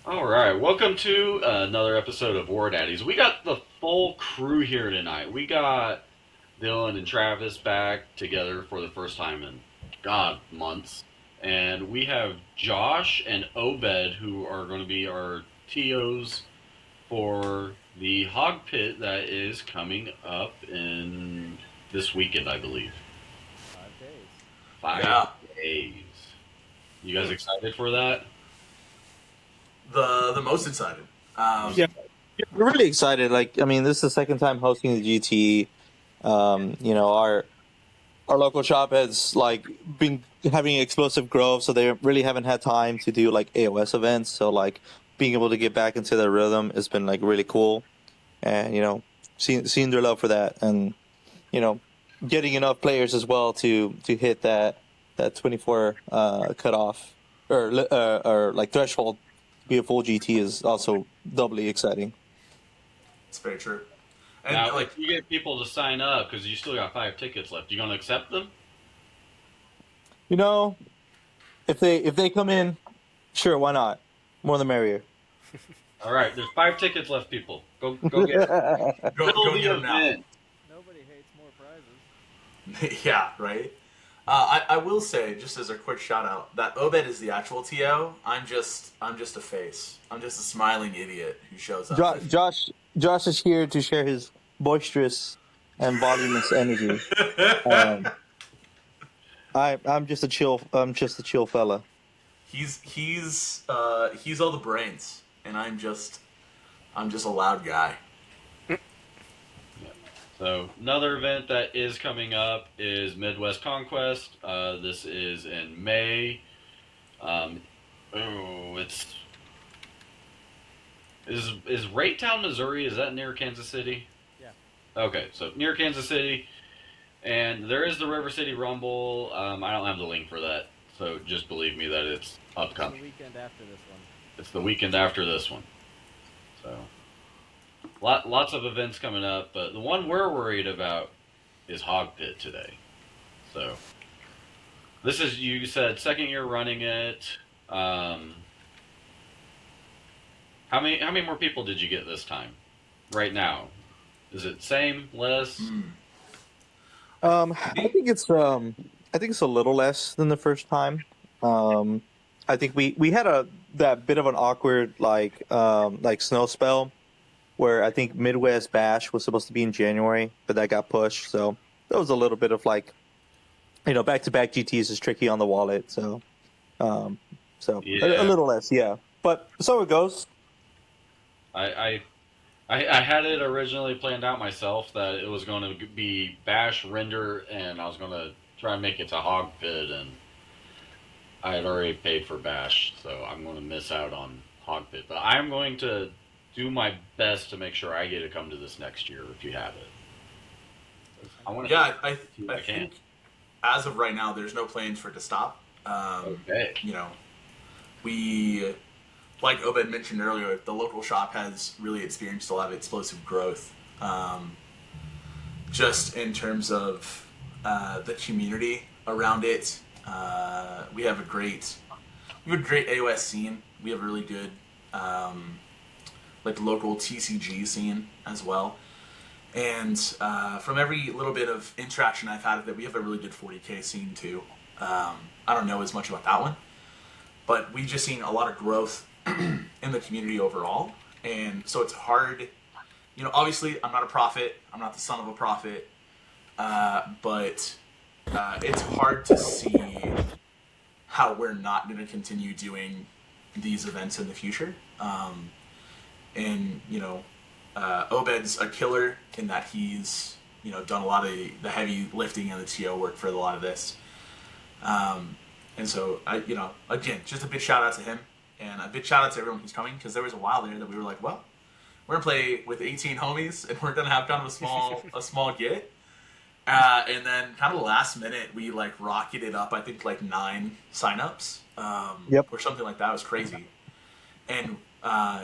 All right, welcome to another episode of War-Daddies. We got the full crew here tonight. We got Dylan and Travis back together for the first time in, God, months. And we have Josh and Obed who are going to be our TOs for the Hawgpit that is coming up in this weekend, I believe. 5 days. Five Yeah, days. You guys excited for that? the most excited. Most Yeah, excited. we're really excited. Like, I mean, this is the second time hosting the GT. Our local shop has like been having explosive growth, so they really haven't had time to do like AOS events. So like being able to get back into their rhythm has been like really cool, and seeing their love for that, and you know, getting enough players as well to hit that 24 cutoff or like threshold to be a full GT is also doubly exciting. It's very true. And Now, like, if you get people to sign up, because you still got 5 tickets left, you gonna accept them? You know, if they come in, sure, why not? More the merrier. All right, there's 5 tickets left, people. Go get it. Fill go the get them now. event. Nobody hates more prizes. Yeah, right. I will say, just as a quick shout out, that Obed is the actual TO. I'm just a face. I'm just a smiling idiot who shows up. Josh is here to share his boisterous and voluminous energy. Um, I'm just a chill fella. He's all the brains, and I'm just a loud guy. So another event that is coming up is Midwest Conquest. This is in May. Um, it's is Raytown, Missouri? Is that near Kansas City? Yeah. Okay, so near Kansas City, and there is the River City Rumble. I don't have the link for that, so just believe me that it's It's the upcoming. weekend after this one. It's the weekend after this one. So lots of events coming up, but the one we're worried about is Hogpit today. So this is, you said, second year running it. Um, how many more people did you get this time? Right now, is it same, less? Mm. I think it's a little less than the first time. Um, I think we had a that bit of an awkward like snow spell where I think Midwest Bash was supposed to be in January, but that got pushed. So that was a little bit of like back to back GTS is tricky on the wallet. Um, so a Yeah, little less, yeah. But so it goes. I, I I had it originally planned out myself that it was going to be Bash, Render, and I was going to try and make it to Hogpit, and I had already paid for Bash, so I'm going to miss out on Hogpit. But I'm going to do my best to make sure I get to come to this next year if you have it. I I got want to Yeah, see if I I can. think as of right now, there's no plans for it to stop. Okay. You know, we, like Obed mentioned earlier, the local shop has really experienced a lot of explosive growth. Just in terms of the community around it, we have a great AOS scene. We have a really good like local TCG scene as well. And from every little bit of interaction I've had with it, we have a really good 40k scene too. I don't know as much about that one, but we've just seen a lot of growth in the community overall. And so it's hard, obviously I'm not a prophet, I'm not the son of a prophet, but it's hard to see how we're not going to continue doing these events in the future. And Obed's a killer in that he's done a lot of the heavy lifting and the TO work for a lot of this. And so again, just a big shout out to him and a big shout out to everyone who's coming, because there was a while there that we were like, well, we're gonna play with 18 homies and we're gonna have kind of a small get. And then kind of last minute we like rocketed up, I think like 9 signups, Yep. or something like that. It was crazy. And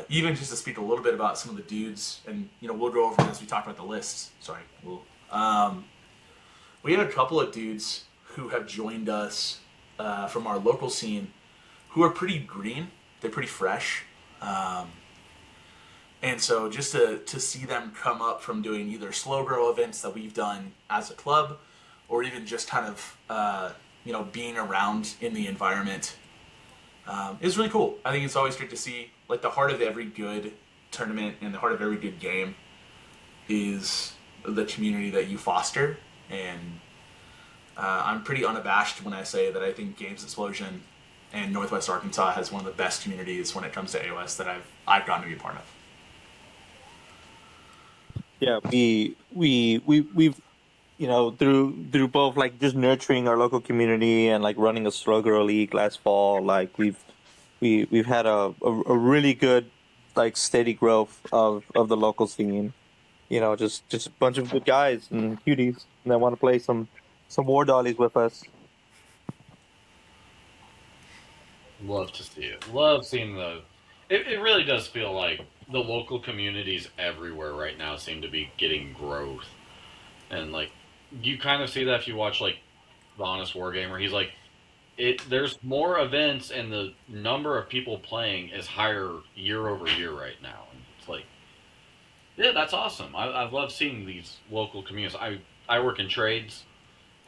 even just to speak a little bit about some of the dudes, and we'll go over this. We talked about the lists. Sorry, we had a couple of dudes who have joined us from our local scene, who are pretty green. They're pretty fresh. And so just to see them come up from doing either slow grow events that we've done as a club, or even just kind of being around in the environment, is really cool. I think it's always great to see, like, the heart of every good tournament and the heart of every good game is the community that you foster. And I'm pretty unabashed when I say that I think Games Explosion and Northwest Arkansas has one of the best communities when it comes to AOS that I've gotten to be a part of. Yeah, we've through both like just nurturing our local community and like running a slow grow league last fall, like we've had a really good like steady growth of the local scene. Just a bunch of good guys and cuties that want to play some War-Daddies with us. Love to see it. Love seeing the. It really does feel like the local communities everywhere right now seem to be getting growth, and like you kind of see that if you watch like the Honest Wargamer. He's like, there's more events and the number of people playing is higher year over year right now, and it's like, yeah, that's awesome. I love seeing these local communities. I work in trades,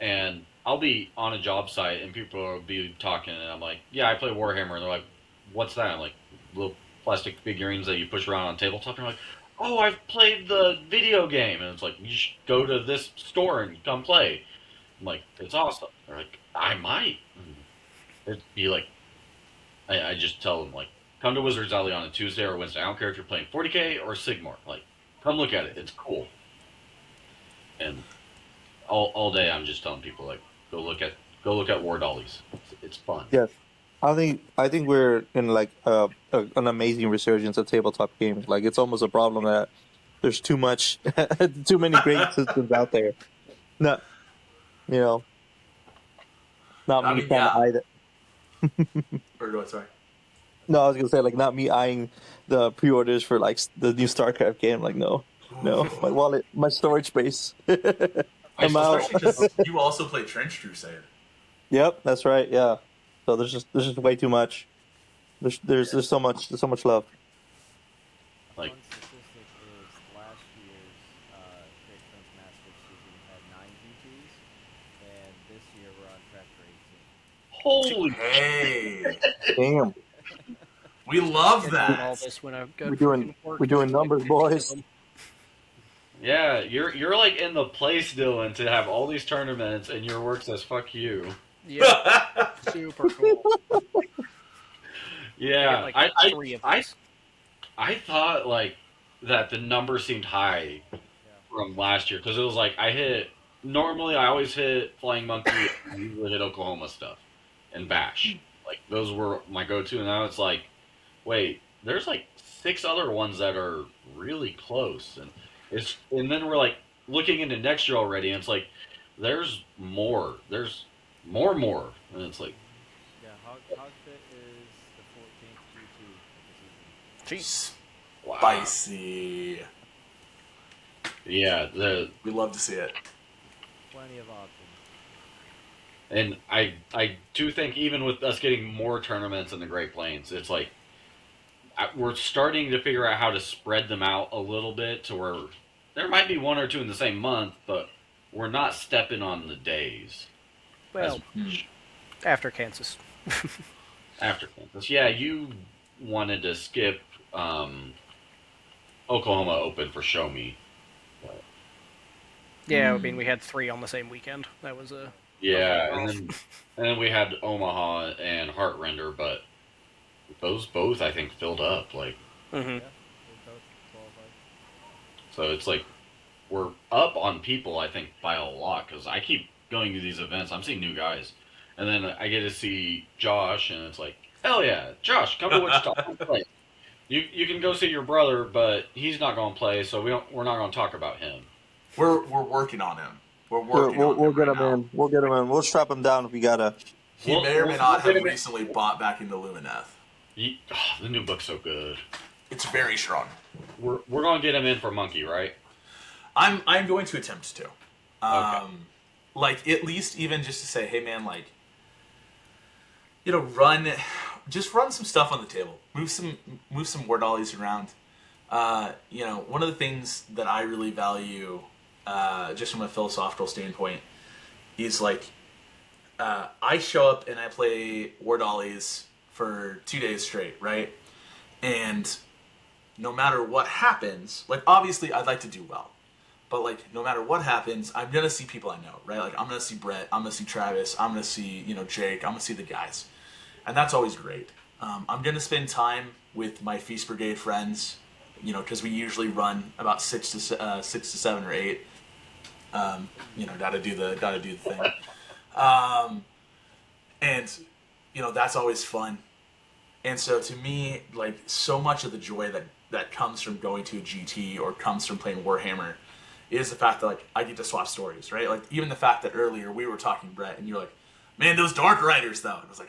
and I'll be on a job site and people will be talking, and I'm like, yeah, I play Warhammer, and they're like, what's that? I'm like, little plastic figurines that you push around on a tabletop. And I'm like, oh, I've played the video game, and it's like, you should go to this store and come play. I'm like, it's awesome. They're like, I might. It'd be like, I just tell them, like, come to Wizards Alley on a Tuesday or Wednesday. I don't care if you're playing 40K or Sigmar. Like, come look at it. It's cool. And all day I'm just telling people, like, go look at War-Daddies. It's fun. Yes. I think we're in like an amazing resurgence of tabletop games. Like, it's almost a problem that there's too many great systems out there. No, not me trying to eye that. Or do I, sorry? No, I was gonna say, like, not me eyeing the pre-orders for like the new StarCraft game. Like, no, my wallet, my storage space. I'm out. Especially because you also play Trench Crusade. Yep, that's right. Yeah. So there's just way too much. There's so much love. Like, one statistic is last year's Great French Masters season had 9 GTs, and this year we're on track for 18. holy Hey, Damn, we love All that. this when I've got we're doing numbers, boys. yeah, you're like in the place, Dylan, to have all these tournaments, and your work says "fuck you." Yeah, super cool. Yeah, I get, like, 3 of these. I thought like that the number seemed high from last year because it was like normally I always hit Flying Monkey, I usually hit Oklahoma stuff and Bash. Like those were my go-to, and now it's like, wait, there's like 6 other ones that are really close, and then we're like looking into next year already, and it's like there's more, and it's like, Yeah, Hawgpit is the 14th G2 of the season. Jeez. wow. Spicy. Yeah, We love to see it. Plenty of options. and I do think even with us getting more tournaments in the Great Plains, it's like we're starting to figure out how to spread them out a little bit to where there might be 1 or 2 in the same month, but we're not stepping on the days. Well, after Kansas. After Kansas. Yeah, you wanted to skip Oklahoma Open for Show Me. Yeah, I mean, we had 3 on the same weekend. That was a... Yeah, and then we had Omaha and Heartrender, but those both, I think, filled up. Like, Yeah, they both qualified. so it's like we're up on people, I think, by a lot, because I keep going to these events. I'm seeing new guys. And then I get to see Josh, and it's like, hell yeah, Josh, come to Wichita, come play. You can go see your brother, but he's not going to play, so we're not going to talk about him. We're working on him. We'll get him in. We'll get him in. We'll strap him down if we gotta. He may or may not have recently bought back into Lumineth. The new book's so good. It's very strong. We're going to get him in for Monkey, right? I'm going to attempt to. Okay. Like, at least even just to say, hey man, like, run run some stuff on the table. Move some War-Dollies around. One of the things that I really value, just from a philosophical standpoint, is like I show up and I play War-Dollies for 2 days straight, right? And no matter what happens, like obviously I'd like to do well, but like no matter what happens, I'm gonna see people I know, right? Like I'm gonna see Brett, I'm gonna see Travis, I'm gonna see Jake, I'm gonna see the guys, and that's always great. I'm gonna spend time with my Feast Brigade friends, because we usually run about 6 to 7 or 8. Gotta do the thing, and that's always fun. And so to me, like so much of the joy that comes from going to a GT or comes from playing Warhammer is the fact that like I get to swap stories, right? Like even the fact that earlier we were talking, Brett, and you're like, man, those Dark Riders though. And I was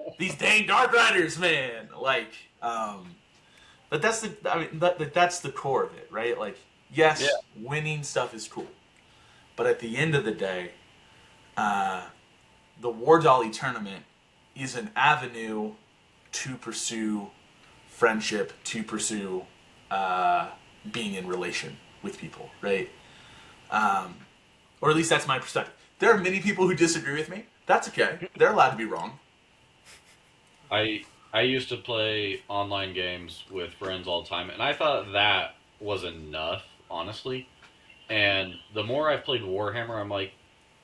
like, these dang Dark Riders, man. Like, but that's that's the core of it, right? Like, yes, winning stuff is cool, but at the end of the day, the War Dolly tournament is an avenue to pursue friendship, to pursue being in relation with people, right? Or at least that's my perspective. There are many people who disagree with me. That's okay. They're allowed to be wrong. I used to play online games with friends all the time, and I thought that was enough, honestly. And the more I've played Warhammer, I'm like,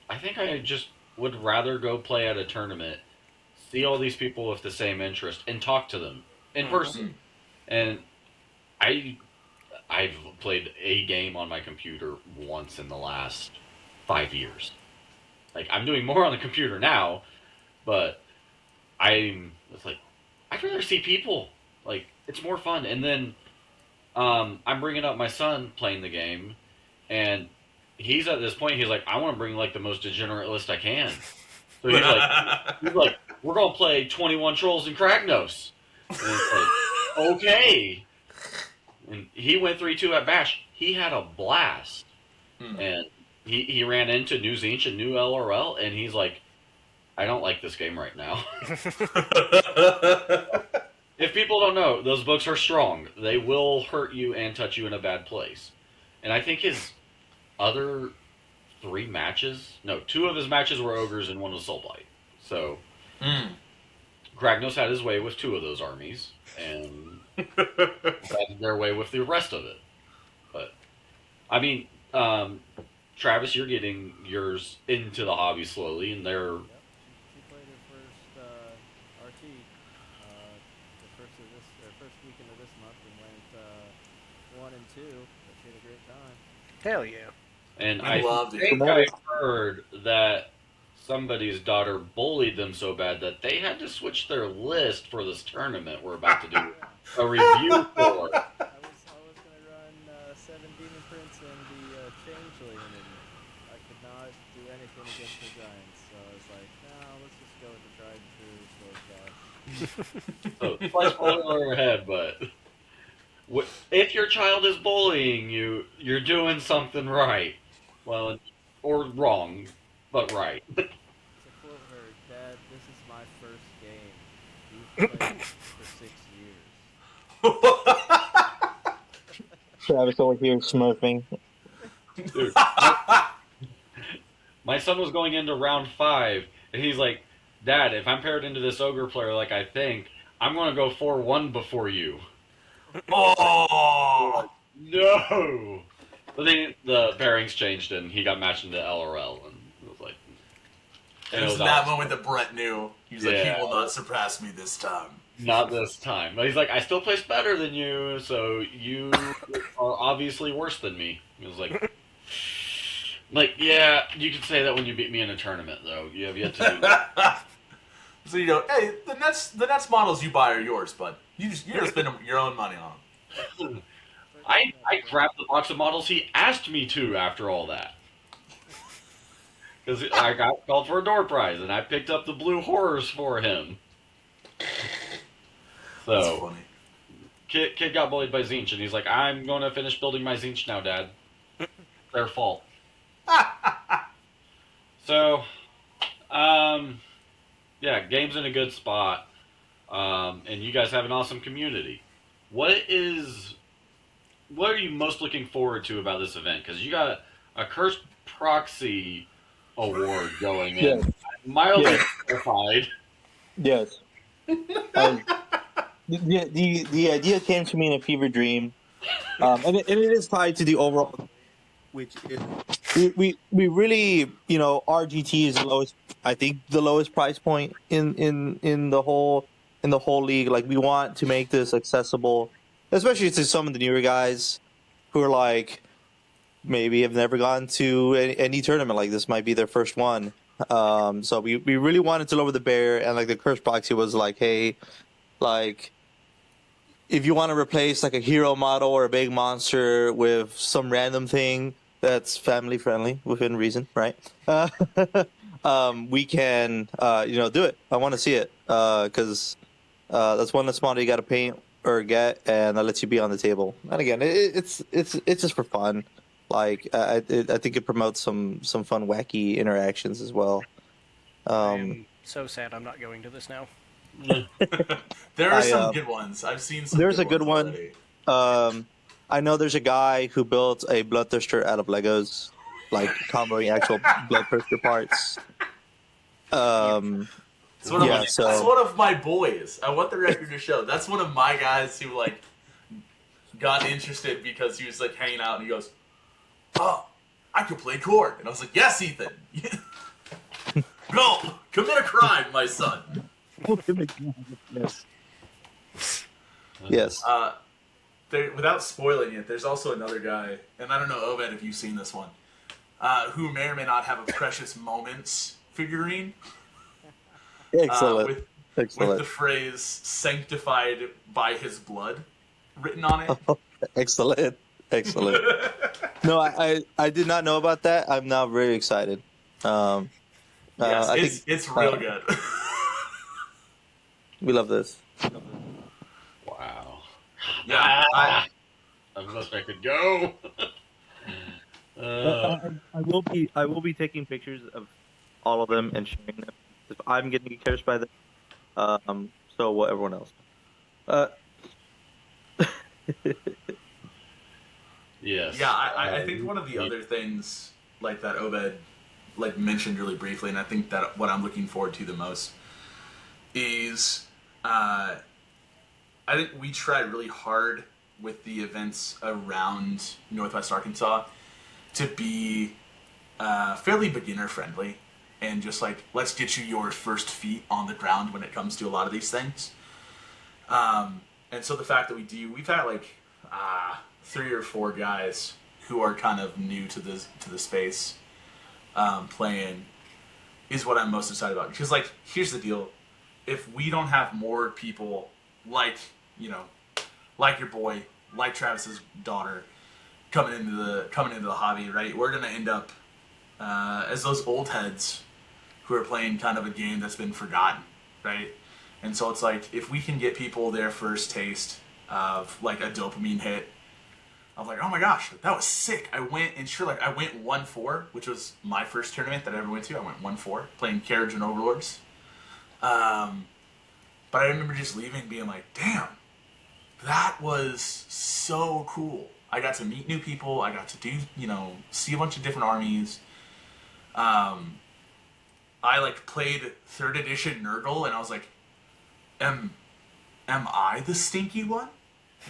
I think I just would rather go play at a tournament, see all these people with the same interest, and talk to them in person. And I've played a game on my computer once in the last 5 years. Like, I'm doing more on the computer now, but it's like, I'd rather see people. Like, it's more fun. And then I'm bringing up my son playing the game, and he's at this point, he's like, I want to bring, like, the most degenerate list I can. So he's like, we're going to play 21 Trolls and Kragnos. And it's like, okay. And he went 3-2 at Bash. He had a blast. And he ran into New Zinch and New LRL, and he's like, I don't like this game right now. If people don't know, those books are strong. They will hurt you and touch you in a bad place. And I think his other 2 of his matches were Ogres and one was Soulblight. So, Kragnos had his way with 2 of those armies, and had their way with the rest of it. But, I mean, Travis, you're getting yours into the hobby slowly, and they're... Yep. She played her first RT the first weekend of this month and went 1 and 2, but she had a great time. Hell yeah. And I loved it. think I heard that somebody's daughter bullied them so bad that they had to switch their list for this tournament we're about to do a review for. I was gonna run 7 Demon Prince and the Changeling, and I could not do anything against the Giants, so I was like, let's just go with the tried and true Sword Dash. So, slight spoiler ahead, but if your child is bullying you, you're doing something right. Well, or wrong, but right. To quote her, Dad, this is my first game. You've played for 6 years. Travis over here smurfing. Dude, my son was going into round 5, and he's like, Dad, if I'm paired into this ogre player like I think, I'm going to go 4-1 before you. Oh! No! But then the pairings changed, and he got matched into LRL, and it was like... It was that moment that Brett knew. He was like, Yeah. he will not surpass me this time. Not this time. But he's like, I still place better than you, so you are obviously worse than me. He was like, yeah, you can say that when you beat me in a tournament, though. You have yet to do that. So hey, the Nets models you buy are yours, but you're gonna spend your own money on them. I grabbed the box of models he asked me to after all that. Because I got called for a door prize, and I picked up the blue horrors for him. That's So, funny. kid got bullied by Zinch, and he's like, I'm going to finish building my Zinch now, Dad. Their fault. So, Yeah, game's in a good spot, and you guys have an awesome community. What is what are you most looking forward to about this event? Because you got a cursed proxy award going, Yes, and I'm mildly yes, terrified. yes. I, the idea came to me in a fever dream, and it is tied to the overall, which is we really, RGT is the lowest. I think the lowest price point in the whole league. Like we want to make this accessible, especially to some of the newer guys who are like maybe have never gone to any tournament like this. Might be their first one. So we really wanted to lower the barrier, and like the curse proxy was like, hey, like if you want to replace like a hero model or a big monster with some random thing that's family friendly within reason, right? We can, do it. I want to see it because that's one less model you got to paint or get, and that lets you be on the table. And again, it's just for fun. Like I think it promotes some fun wacky interactions as well. I Um, am so sad I'm not going to this now. There are I some good ones. I've seen some. There's good a good ones one. already. I know there's a guy who built a Bloodthirster out of Legos, like comboing actual Bloodthirster parts. It's one of Yeah, my, so- that's one of my boys. I want the record to show. That's one of my guys who like got interested because he was like hanging out and he goes, "Oh, I could play chord," and I was like, "Yes, Ethan, go commit a crime, my son." yes. Yes. Without spoiling it, there's also another guy, and I don't know, Obed, if you've seen this one, who may or may not have a Precious Moments figurine Excellent. with Excellent. the phrase "sanctified by his blood" written on it. Excellent. Excellent. No, I did not know about that. I'm now very excited. Yes, I think it's real good. we love this. Wow. Yeah, I wish I could go. I will be taking pictures of all of them and sharing them. If I'm getting encouraged by them, so will everyone else. Yes. yeah. I think one of the other things like that Obed like mentioned really briefly, and I think that what I'm looking forward to the most is I think we try really hard with the events around Northwest Arkansas to be fairly beginner friendly and just like let's get you your first feet on the ground when it comes to a lot of these things. And so the fact that we've had like 3 or 4 guys who are kind of new to the space playing is what I'm most excited about. Because like here's the deal, if we don't have more people like like your boy, like Travis's daughter, coming into the hobby, right? We're gonna end up as those old heads who are playing kind of a game that's been forgotten, right? And so it's like if we can get people their first taste of like a dopamine hit of like, oh my gosh, that was sick. I went 1-4, which was my first tournament that I ever went to. I went 1-4 playing Carriage and Overlords. But I remember just leaving being like, damn, that was so cool. I got to meet new people. I got to do, see a bunch of different armies. I like played 3rd edition Nurgle, and I was like, am I the stinky one?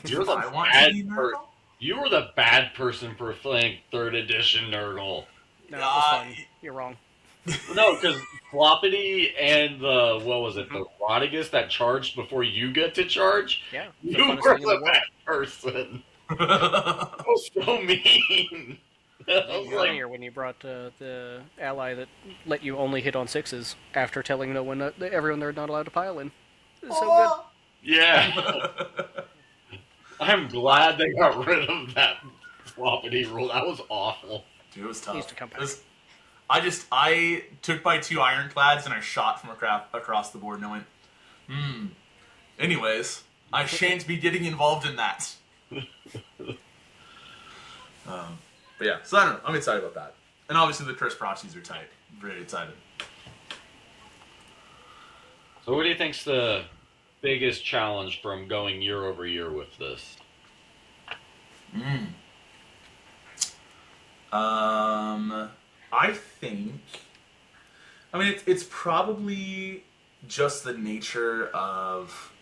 You're the I want bad to be Nurgle? You were the bad person for playing 3rd edition Nurgle. No, it was fun. You're wrong. No, because Floppity and the Rodigus that charged before you get to charge, Yeah. you funnest were thing in the the world. bad person. That was so mean. I was like, Earlier when you brought the ally that let you only hit on 6s after telling no one everyone they're not allowed to pile in. It's so good. yeah. I'm glad they got rid of that Floppity rule. That was awful. Dude, it was tough. Needs to come back. I took my 2 ironclads and I shot from across the board and I went, anyways, I shan't be getting involved in that. But yeah, so I don't know. I'm excited about that. And obviously the Curse Proxies are tight. Very excited. So what do you think's the biggest challenge from going year over year with this? Mm. I think. I mean, it's probably just the nature of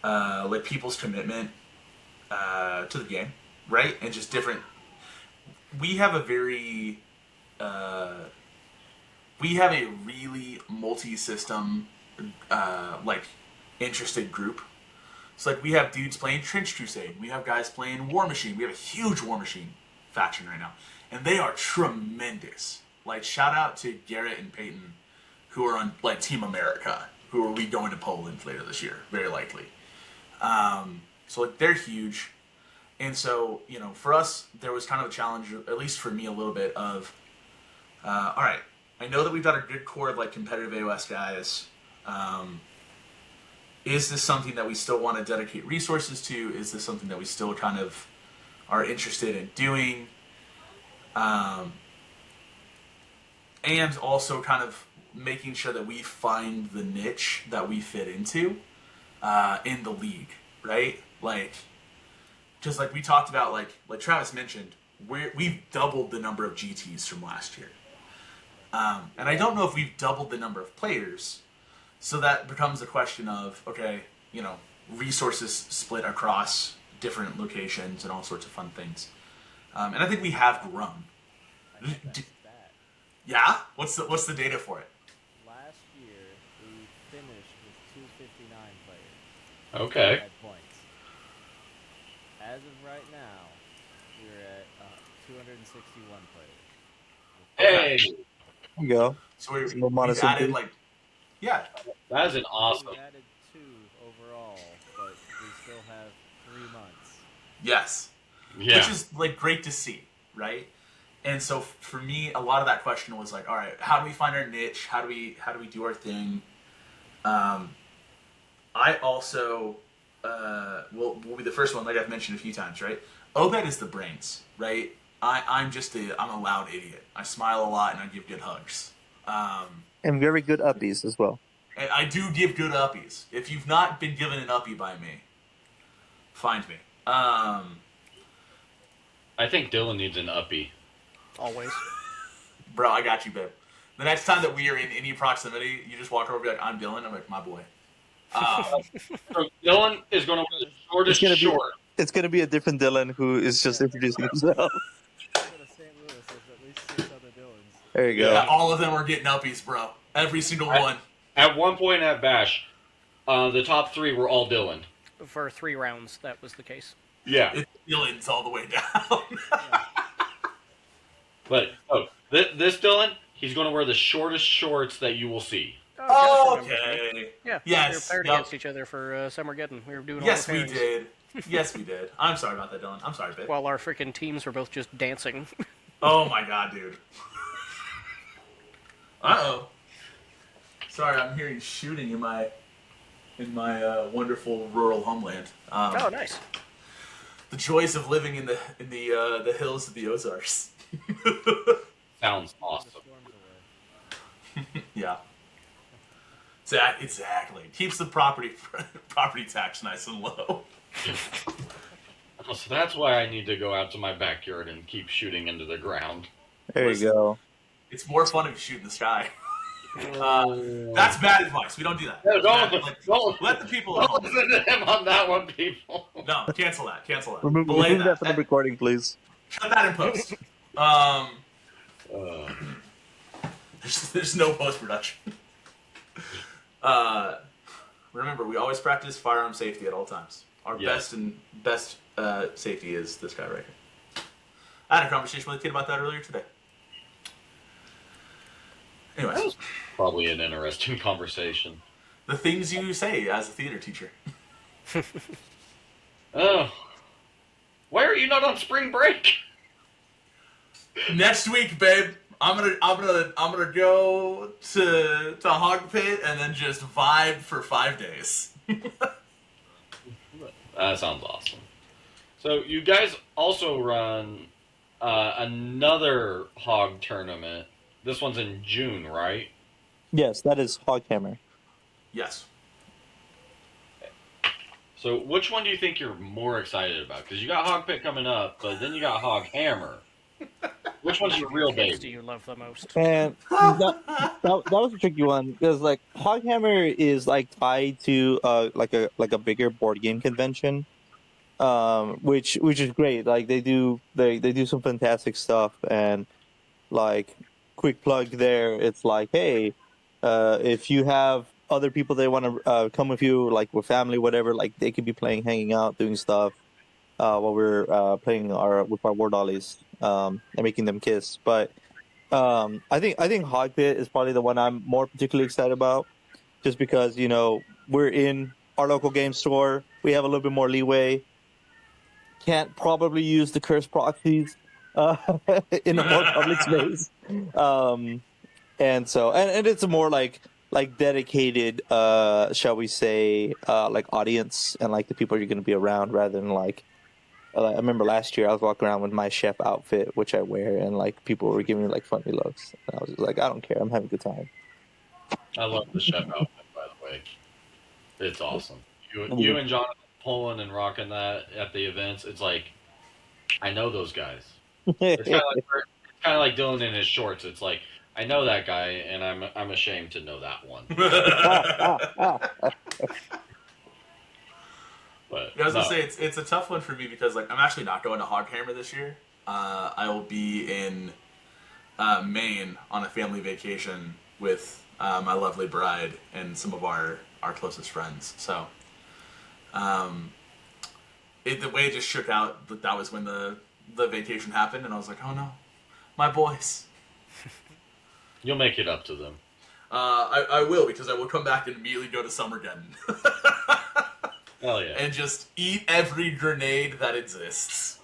like people's commitment to the game, right? And just different. We have a very we have a really multi-system like interested group. So like we have dudes playing Trench Crusade, we have guys playing War Machine. We have a huge War Machine faction right now, and they are tremendous. Like shout out to Garrett and Peyton, who are on like Team America, who will be going to Poland later this year, very likely. So like they're huge, and so you know for us there was kind of a challenge, at least for me a little bit of, all right, I know that we've got a good core of like competitive AOS guys. Is this something that we still want to dedicate resources to? Is this something that we still kind of are interested in doing? And also kind of making sure that we find the niche that we fit into in the league, right? Like, just like we talked about, like Travis mentioned, we've doubled the number of GTs from last year. And I don't know if we've doubled the number of players. So that becomes a question of, okay, you know, resources split across different locations and all sorts of fun things. And I think we have grown. I think that's that. Yeah? What's the data for it? Last year, we finished with 259 players. Okay. At points. As of right now, we're at 261 players. Hey, There you go. So It's a we've little modest added increase. like, yeah, that is an awesome. We've added 2 overall, but we still have 3 months. yes. Yeah. Which is like great to see, right? And so for me, a lot of that question was like, all right, how do we find our niche? How do we do our thing? I also will be the first one, like I've mentioned a few times, right? Obed is the brains, right? I'm a loud idiot. I smile a lot and I give good hugs. And very good uppies as well. And I do give good uppies. If you've not been given an uppie by me, find me. I think Dylan needs an uppie. Always. Bro, I got you, babe. The next time that we are in any proximity, you just walk over and be like, I'm Dylan. I'm like, my boy. So Dylan is going to wear the shortest It's gonna be- short. It's going to be a different Dylan who is just introducing himself. Go to St. Louis, there's at least 6 other Dylans. There you go. Yeah, all of them are getting uppies, bro. Every single one. At one point at Bash, the top 3 were all Dylan. For 3 rounds, that was the case. Yeah. It's Dylan's all the way down. But this Dylan, he's going to wear the shortest shorts that you will see. Oh, Josh remembers me. okay. Yeah, Yes, we were paired yep. against each other for Summergeddon. We were doing Yes, all the we pairings. did. Yes, we did. I'm sorry about that, Dylan. I'm sorry, babe. While our freaking teams were both just dancing. Oh my god, dude. Uh-oh. Sorry, I'm hearing shooting in my wonderful rural homeland. Oh, nice. The joys of living in the hills of the Ozarks. Sounds The awesome. storms away. Yeah. Exactly. Keeps the property tax nice and low. Oh, so that's why I need to go out to my backyard and keep shooting into the ground. There you go. It's more fun if you shoot in the sky. That's bad advice. We don't do that. No, That's don't- bad. don't- Let the people at Don't home. listen to him on that one, people. No, cancel that. Cancel that. Remove Belay that from the recording, please. Cut that in post. There's no post production. Remember, we always practice firearm safety at all times. Our Yes. best safety is this guy right here. I had a conversation with a kid about that earlier today. That Anyways, was probably an interesting conversation. the things you say as a theater teacher. Oh, why are you not on spring break? Next week, babe, I'm gonna go to Hawgpit and then just vibe for 5 days. That sounds awesome. So you guys also run another hog tournament. This one's in June, right? Yes, that is Hoghammer. Yes. So, which one do you think you're more excited about? Because you got Hawgpit coming up, but then you got Hoghammer. Which one's your real Kids do baby? you love the most? And that was a tricky one because like Hoghammer is like tied to like a bigger board game convention, which is great. Like they do some fantastic stuff, and like quick plug there, it's like hey, if you have other people that want to come with you, like with family, whatever, like they could be playing, hanging out, doing stuff while we're playing our war dollies and making them kiss. But I think Hogpit is probably the one I'm more particularly excited about, just because we're in our local game store, we have a little bit more leeway. Can't probably use the curse proxies uh, in a more public space, and it's a more like dedicated, shall we say, like audience and like the people you're going to be around, rather than like I remember last year I was walking around with my chef outfit, which I wear, and like people were giving me like funny looks. And I was just like, I don't care, I'm having a good time. I love the chef outfit, by the way. It's awesome. You and Jonathan pulling and rocking that at the events. It's like I know those guys. It's kind of like Dylan in his shorts. It's like I know that guy, and I'm ashamed to know that one. But I was no. gonna say it's a tough one for me because like I'm actually not going to Hoghammer this year. I will be in Maine on a family vacation with my lovely bride and some of our closest friends. So, the way it just shook out that was when the vacation happened, and I was like, oh no, my boys. You'll make it up to them. I will, because I will come back and immediately go to Summergeddon. Hell yeah. And just eat every grenade that exists.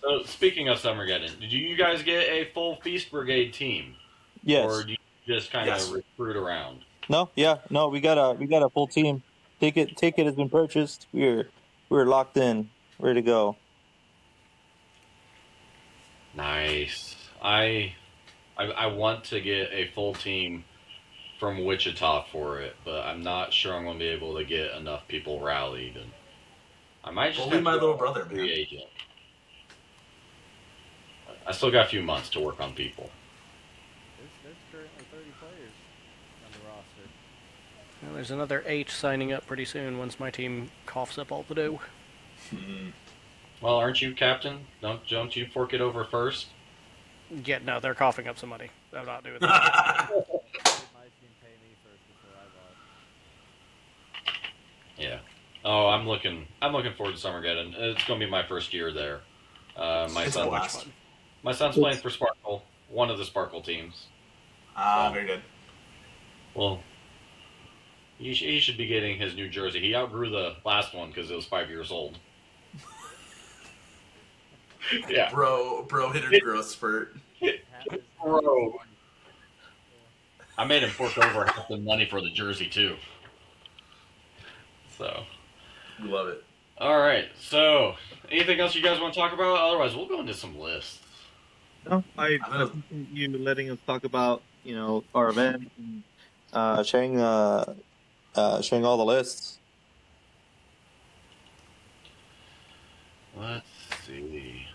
So, speaking of Summergeddon, did you guys get a full Feast Brigade team? Yes. Or do you just kind of recruit around? No. Yeah. No. We got a full team. Ticket has been purchased. We're locked in, ready to go. Nice. I want to get a full team from Wichita for it, but I'm not sure I'm going to be able to get enough people rallied. And I might just Only have my to little go brother, free man. agent. I still got a few months to work on people. There's currently 30 players on the roster. Well, there's another 8 signing up pretty soon once my team coughs up all the dough. Well, aren't you captain? Don't you fork it over first? Yeah, no, they're coughing up some money. I'm not doing that. My team pay me first before I bought. Yeah. Oh, I'm looking forward to Summergeddon. It's going to be my first year there. It's a blast. My son's playing for Sparkle, one of the Sparkle teams. Very good. Well, he should be getting his new jersey. He outgrew the last one because it was 5 years old. Yeah. Bro hit a growth spurt. Bro. I made him fork over half the money for the jersey, too. So. We love it. All right. So, anything else you guys want to talk about? Otherwise, we'll go into some lists. No, I think you letting us talk about our event and sharing all the lists. Let's see.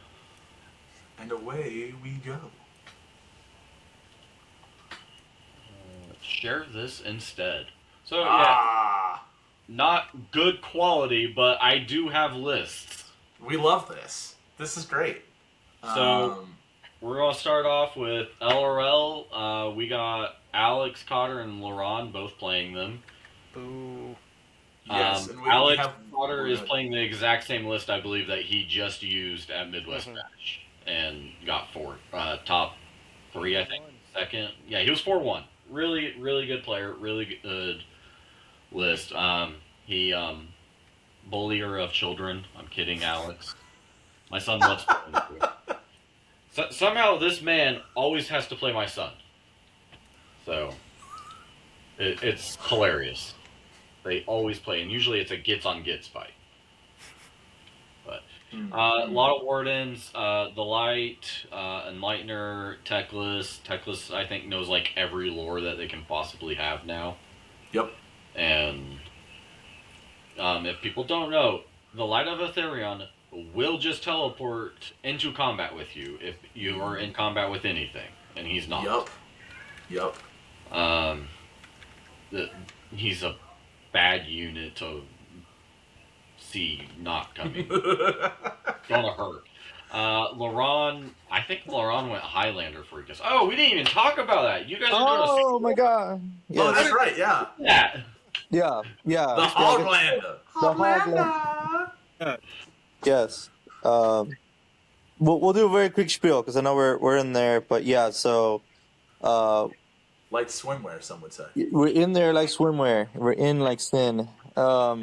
And away we go. Share this instead. So, yeah, not good quality, but I do have lists. We love this. This is great. So, we're going to start off with LRL. We got Alex, Cotter, and Laurent both playing them. Boo. Yes, and Alex Cotter is playing the exact same list, I believe, that he just used at Midwest Match and got top 3, I think. Second. Yeah, he was 4-1. Really, really good player. Really good list. He, bullier of children. I'm kidding, Alex. My son loves playing too. Somehow this man always has to play my son. So, it's hilarious. They always play, and usually it's a gets-on-gets fight. But a lot of Wardens, the Light, Enlightener, Techless. Techless, I think, knows like every lore that they can possibly have now. Yep. And if people don't know, the Light of Aetherion will just teleport into combat with you if you are in combat with anything, and he's not. Yep. Yep. Um, he's a bad unit to see not coming. Gonna hurt. Laron, I think Laron went Highlander for us. Oh, we didn't even talk about that. You guys are doing a Oh my god. Yes. Oh, that's right. Yeah. that. Yeah. Yeah. The Hoglander. The Hoglander. Yes. We'll do a very quick spiel because I know we're in there, but yeah. So, Like swimwear, some would say. we're in there like swimwear. We're in like sin. But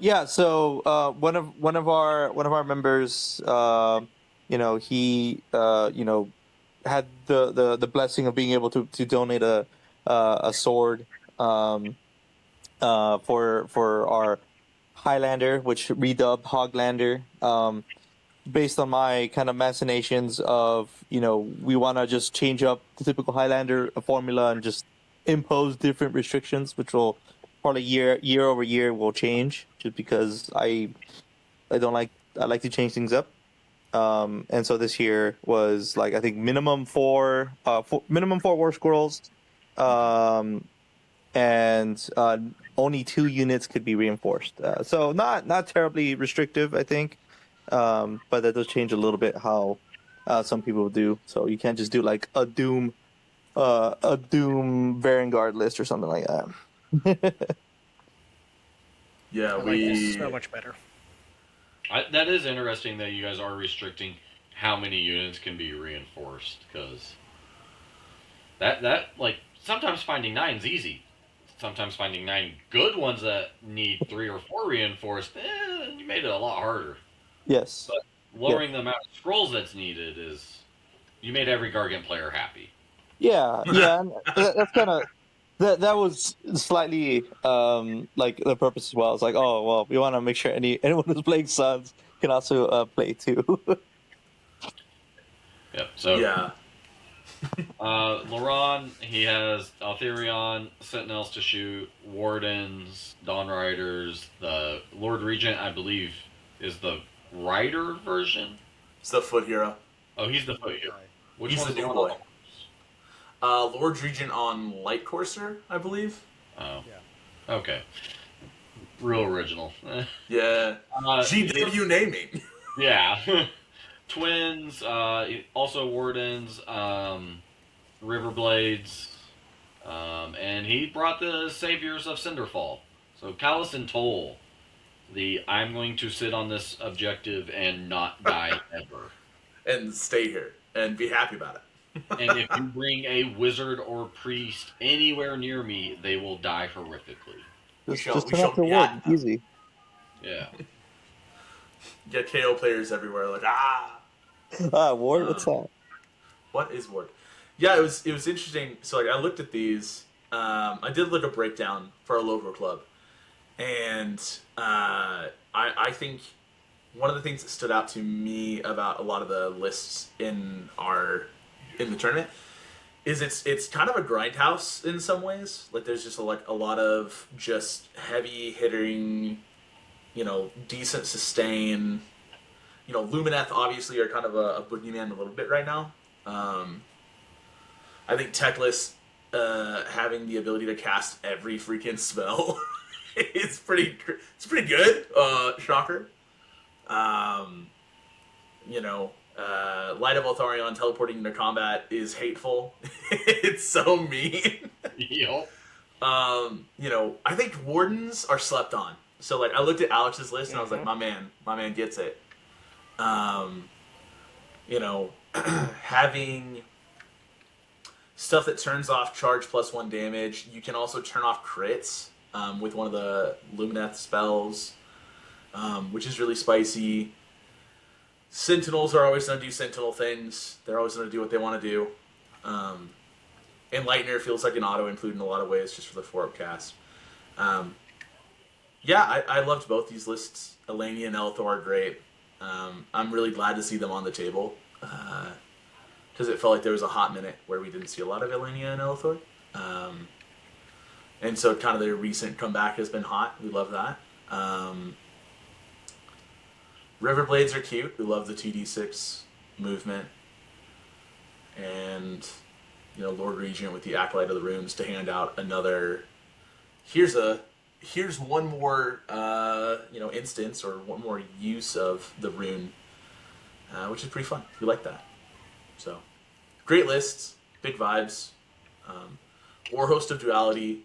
yeah. So one of our members, he had the blessing of being able to donate a sword for our Highlander, which redubbed Hoglander. Based on my kind of machinations of, we want to just change up the typical Highlander formula and just impose different restrictions, which will probably year over year will change, just because I like to change things up. And so this year was like, I think minimum four war squirrels, and only 2 units could be reinforced. So not terribly restrictive, I think. But that does change a little bit how some people do. So you can't just do like a Doom Vanguard list or something like that. Yeah, I like this so much better. That is interesting that you guys are restricting how many units can be reinforced, because that like sometimes finding 9's easy. Sometimes finding 9 good ones that need 3 or 4 reinforced, you made it a lot harder. Yes. But lowering the amount of scrolls that's needed you made every Gargant player happy. Yeah. And that's kind of that was slightly like the purpose as well. It's like, oh well, we want to make sure anyone who's playing Suns can also play too. Yep. So Yeah. Laron, he has Altherion, Sentinels to shoot, Wardens, Dawn Riders. The Lord Regent, I believe, is the Rider version. It's the foot hero. Oh, he's the foot hero. Which He's one's the new one boy. on the Lord Regent on Light Courser, I believe. Oh. Yeah. Okay. Real original. Yeah. GW naming. Yeah. Twins, also Wardens, Riverblades, and he brought the Saviors of Cinderfall. So Callus and Toll, I'm going to sit on this objective and not die ever. And stay here and be happy about it. And if you bring a wizard or priest anywhere near me, they will die horrifically. Just turn off the word. Easy. Yeah. Get KO players everywhere, like Ward, what's that? What is Ward? Yeah, it was interesting. So like I looked at these. I did look a breakdown for our local club, and I think one of the things that stood out to me about a lot of the lists in the tournament is it's kind of a grindhouse in some ways. Like there's just a lot of just heavy hitting, decent sustain. Lumineth obviously are kind of a boogeyman a little bit right now. I think Techless having the ability to cast every freaking spell is pretty good. Shocker. Light of Altharion teleporting into combat is hateful. It's so mean. Yep. I think Wardens are slept on. So like I looked at Alex's list and I was like, my man gets it. Having stuff that turns off charge +1 damage. You can also turn off crits with one of the Lumineth spells, which is really spicy. Sentinels are always going to do Sentinel things. They're always going to do what they want to do. And Lightner feels like an auto-include in a lot of ways just for the 4-up cast. I loved both these lists. Elenia and Elthor are great. I'm really glad to see them on the table. Because it felt like there was a hot minute where we didn't see a lot of Elenia and Elthor. And so kind of their recent comeback has been hot. We love that. River Blades are cute. We love the 2d6 movement. And, Lord Regent with the Acolyte of the Runes to hand out another... Here's one more, instance or one more use of the rune, which is pretty fun. We like that. So, great lists, big vibes. War Host of Duality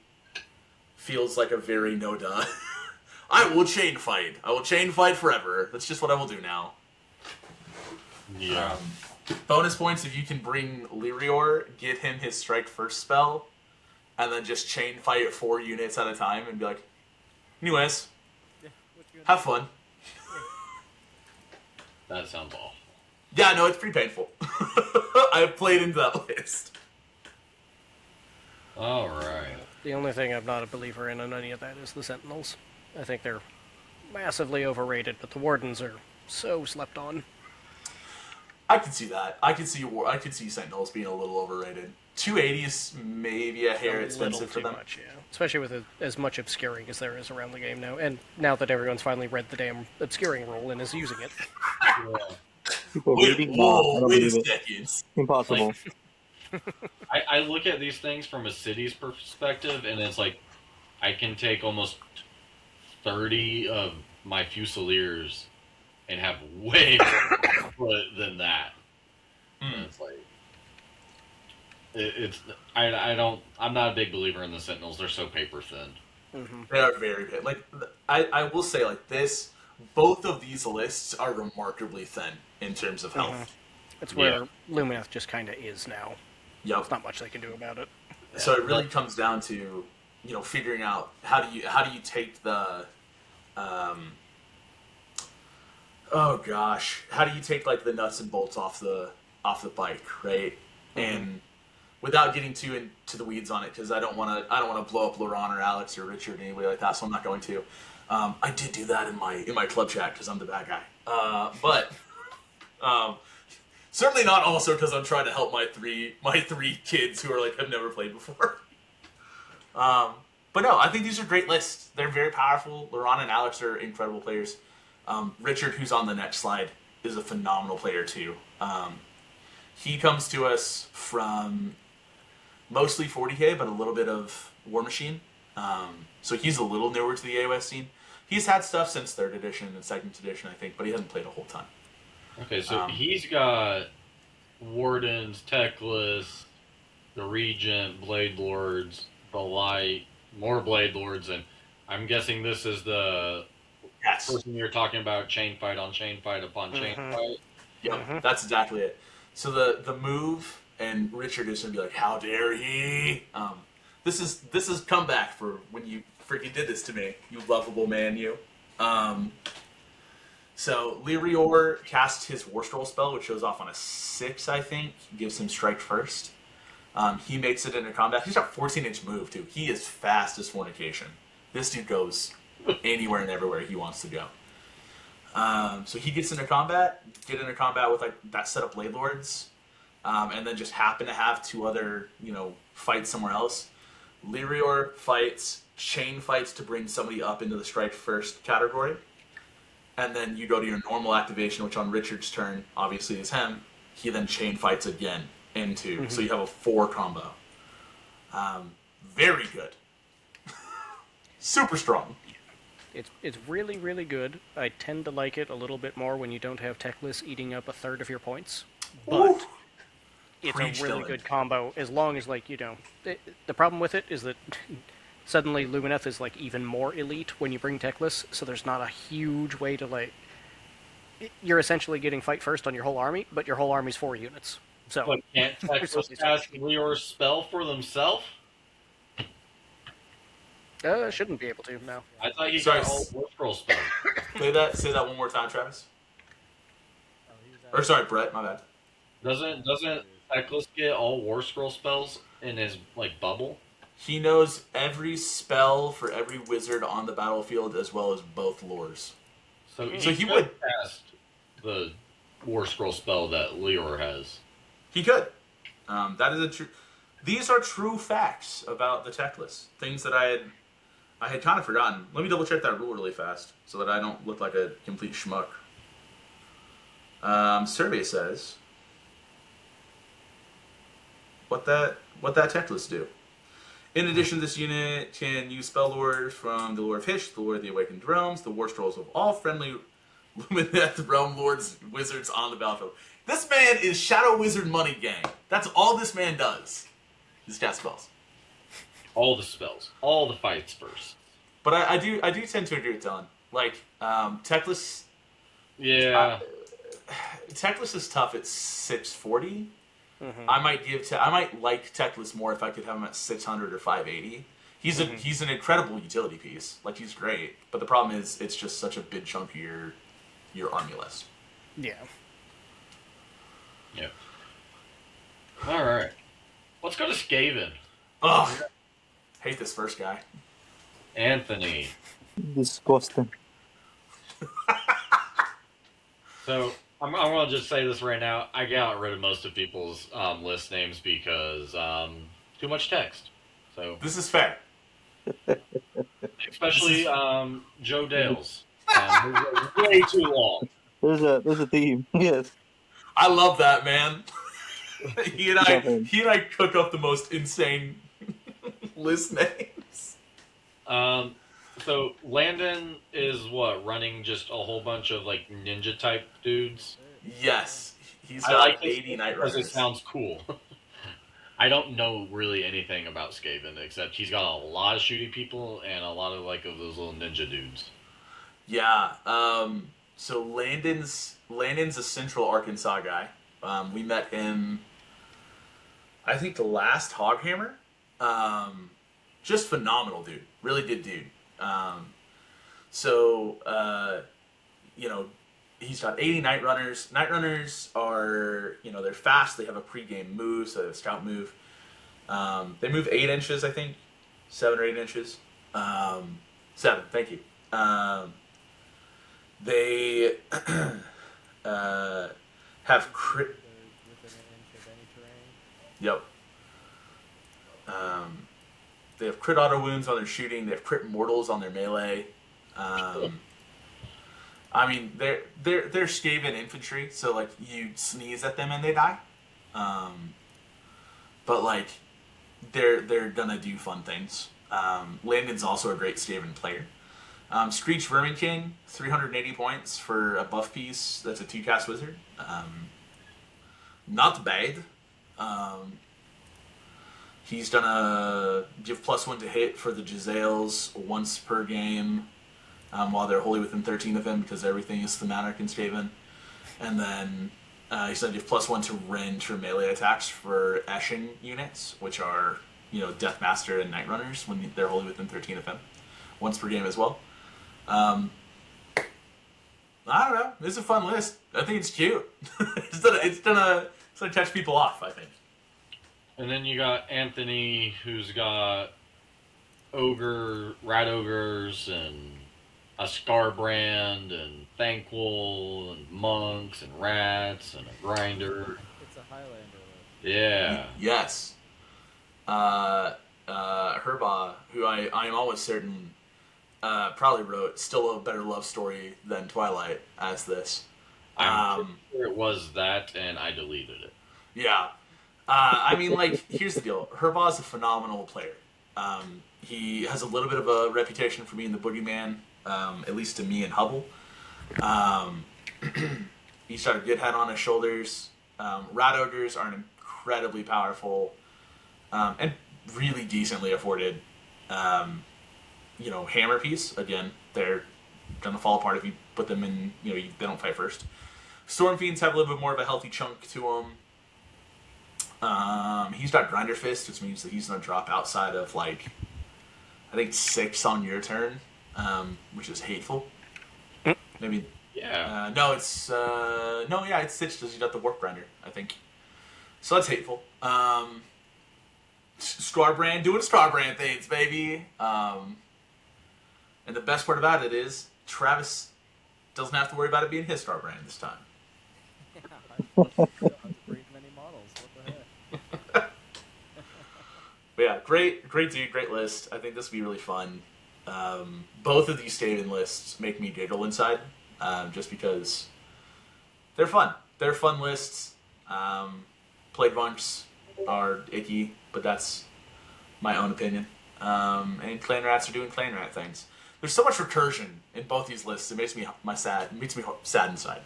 feels like a very no-duh. I will chain fight. I will chain fight forever. That's just what I will do now. Yeah. Bonus points if you can bring Lyrior, get him his strike first spell, and then just chain fight 4 units at a time and be like, anyways, Yeah, what you gonna have fun. That sounds awful. Yeah, no, it's pretty painful. I've played into that list. All right. The only thing I'm not a believer in any of that is the Sentinels. I think they're massively overrated, but the Wardens are so slept on. I can see that. I can see Sentinels being a little overrated. 280 is maybe a hair expensive for them. Much, yeah. Especially with as much obscuring as there is around the game now, and now that everyone's finally read the damn obscuring rule and is using it. Yeah. People Wait, reading? whoa, No, I don't wait a believe it. second. Impossible. I look at these things from a city's perspective, and it's like I can take almost 30 of my Fusiliers and have way more than that. And it's like I'm not a big believer in the Sentinels. They're so paper thin. Mm-hmm. They are very good. Like, I will say, like, this, both of these lists are remarkably thin in terms of health. It's where Lumineth just kind of is now. Yep. There's not much they can do about it. So it really comes down to, figuring out how do you take the, oh gosh, how do you take like the nuts and bolts off the bike, right? And without getting too into the weeds on it, because I don't want to blow up Laurent or Alex or Richard or anybody like that, so I'm not going to. I did do that in my club chat because I'm the bad guy, but certainly not also because I'm trying to help my three kids who are like have never played before. But no, I think these are great lists. They're very powerful. Laurent and Alex are incredible players. Richard, who's on the next slide, is a phenomenal player too. He comes to us from mostly 40k, but a little bit of War Machine. So he's a little newer to the AoS scene. He's had stuff since 3rd edition and 2nd edition, I think, but he hasn't played a whole ton. Okay, so he's got Wardens, Teclis, the Regent, Blade Lords, the Light, more Blade Lords, and I'm guessing this is the person you're talking about, chain fight on chain fight upon chain fight. Yep, that's exactly it. So the move, and Richard is going to be like, how dare he? This is comeback for when you freaking did this to me, you lovable man, you. So Lyrior casts his War Scroll spell, which shows off on a 6, I think. Gives him strike first. He makes it into combat. He's got 14-inch move, too. He is fast as fornication. This dude goes anywhere and everywhere he wants to go. So he gets into combat, with like that set of Blade Lords, and then just happen to have 2 other, fights somewhere else. Lyrior fights, chain fights to bring somebody up into the strike first category. And then you go to your normal activation, which on Richard's turn, obviously is him. He then chain fights again into, so you have a 4 combo. Very good. Super strong. It's really, really good. I tend to like it a little bit more when you don't have Teclis eating up a third of your points. But Ooh. it's Preach, a really Dylan. good combo as long as, like, the problem with it is that suddenly Lumineth is, like, even more elite when you bring Teclis, so there's not a huge way to, like... You're essentially getting fight first on your whole army, but your whole army's 4 units. So... But can't Teclis cast Lyrior's spell for themselves? Shouldn't be able to, no. I thought he Sorry. got all War Scroll spells. Say that one more time, Travis. Oh, he was Or sorry, Brett, my bad. Doesn't Teclis get all War Scroll spells in his like bubble? He knows every spell for every wizard on the battlefield as well as both lores. So So he could would- cast the War Scroll spell that Lyrior has. He could. That is a true... these are true facts about the tech list. Things that I had kind of forgotten. Let me double check that rule really fast so that I don't look like a complete schmuck. Survey says what that tech list do. In addition, this unit can use spell lores from the Lore of Hish, the Lore of the Awakened Realms, the War Scrolls of all friendly Lumineth Realm Lords wizards on the battlefield. This man is Shadow Wizard Money Gang. That's all this man does. Is cast spells. All the spells, all the fights first. But I do tend to agree with Dylan. Like, Techless... Yeah. Techless is tough at 640. Mm-hmm. I might like Techless more if I could have him at 600 or 580. He's an incredible utility piece. Like, he's great. But the problem is, it's just such a big chunk of your army list. Yeah. Yeah. All right. Let's go to Skaven. Ugh. Hate this first guy. Anthony. Disgusting. So I'm gonna just say this right now. I got rid of most of people's list names because too much text. So This is fair. especially Joe Dale's. Way too long. There's a theme. Yes. I love that, man. he and I cook up the most insane list names. So Landon is running just a whole bunch of like ninja type dudes. Yes. He's I got like 80 Night because Runners. it sounds cool. I don't know really anything about Skaven except he's got a lot of shooting people and a lot of of those little ninja dudes. Yeah. So Landon's a Central Arkansas guy. We met him, I think, the last Hoghammer. Just phenomenal dude. Really good dude. He's got 80 Night Runners. Night Runners are, they're fast. They have a pregame move, so they have a scout move. They move 8 inches, I think. 7 or 8 inches. 7, thank you. They have crit... Within an inch of any terrain. Yep. They have crit auto wounds on their shooting. They have crit mortals on their melee. I mean, they're Skaven infantry, so like you sneeze at them and they die. But like they're gonna do fun things. Landon's also a great Skaven player. Screech Vermin King, 380 points for a buff piece. That's a 2-cast wizard. Not bad. He's gonna give +1 to hit for the Jezzails once per game while they're wholly within 13 of him because everything is thematic in Skaven. And then he's gonna give +1 to rend for melee attacks for Eshin units, which are Deathmaster and Night Runners when they're wholly within 13 of him, once per game as well. I don't know. It's a fun list. I think it's cute. It's gonna catch people off, I think. And then you got Anthony, who's got rat ogres and a Scarbrand and Thankful and monks and rats and a grinder. It's a Highlander list. Yeah. Yes. Herba, who I am almost certain probably wrote Still a Better Love Story than Twilight as this. I'm pretty sure it was that, and I deleted it. Yeah. I mean, like, here's the deal. Herba is a phenomenal player. He has a little bit of a reputation for being the boogeyman, at least to me and Hubble. He's got a good head on his shoulders. Rat ogres are incredibly powerful and really decently afforded. Hammer piece, again, they're gonna fall apart if you put them in, they don't fight first. Storm Fiends have a little bit more of a healthy chunk to them. He's got Grinder Fist, which means that he's gonna drop outside of I think 6 on your turn, which is hateful. Maybe. Yeah. It's 6 because you got the Warp Grinder, I think. So that's hateful. Scarbrand doing Scarbrand things, baby. And the best part about it is Travis doesn't have to worry about it being his Scarbrand this time. Yeah, I don't have to breed many models. What the heck? But yeah, great dude, great list. I think this will be really fun. Both of these Staven lists make me giggle inside, just because they're fun. They're fun lists. Plague monks are icky, but that's my own opinion. And clan rats are doing clan rat things. There's so much recursion in both these lists. It makes me sad inside.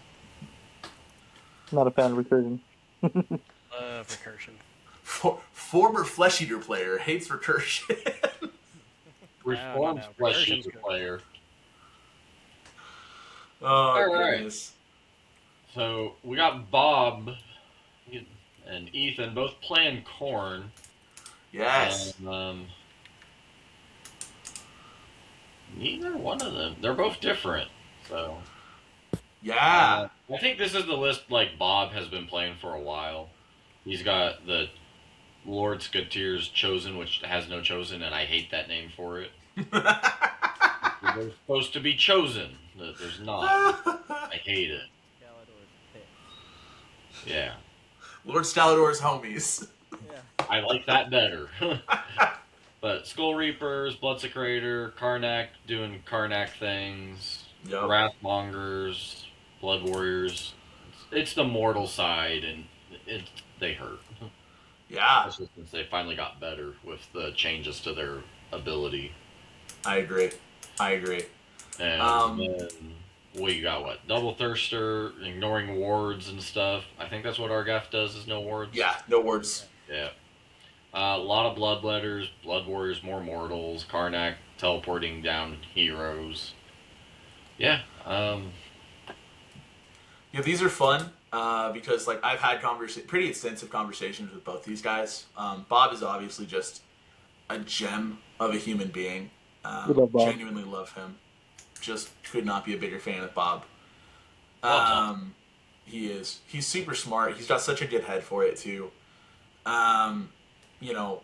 Not a fan of recursion. Love recursion. Former Flesh Eater player hates recursion. Reformed no, Flesh recursion's Eater good. player. Oh, All right. goodness. So we got Bob and Ethan both playing Corn. Yes. And, neither one of them. They're both different. So Yeah. I think this is the list like Bob has been playing for a while. He's got the Lord Skatier's Chosen, which has no Chosen, and I hate that name for it. They're supposed to be chosen. There's not. I hate it. Galador's pit. Yeah. Lord Stalador's homies. Yeah. I like that better. But Skull Reapers, Bloodsecrator, Karnak doing Karnak things, Yep. Wrathmongers, Blood Warriors. It's the mortal side, and they hurt. Yeah, Especially since they finally got better with the changes to their ability. I agree. And then we got what? Double Thirster, ignoring wards and stuff. I think that's what Argath does, is no wards. Yeah, no words. Yeah. A lot of Bloodletters, Blood Warriors, more mortals, Karnak teleporting down heroes. Yeah. Yeah, these are fun because like I've had pretty extensive conversations with both these guys. Bob is obviously just a gem of a human being. We love Bob. Genuinely love him. Just could not be a bigger fan of Bob. Well done. He is. He's super smart. He's got such a good head for it too. You know,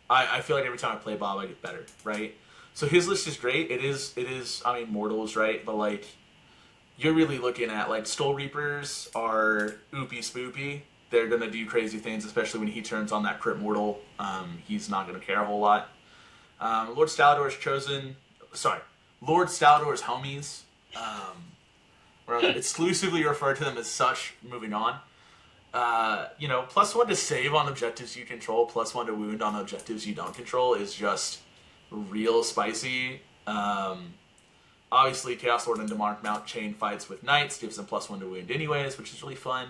I feel like every time I play Bob, I get better, right? So his list is great. It is. I mean, mortals, right? But like, you're really looking at like Skull Reapers are oopy spoopy. They're gonna do crazy things, especially when he turns on that crit mortal. He's not gonna care a whole lot. Lord Stalador's Chosen. Sorry, Lord Stalador's homies. We're exclusively refer to them as such. Moving on. You know, +1 to save on objectives you control, +1 to wound on objectives you don't control is just real spicy. Obviously, Chaos Lord and Demark mount chain fights with knights, gives them +1 to wound anyways, which is really fun.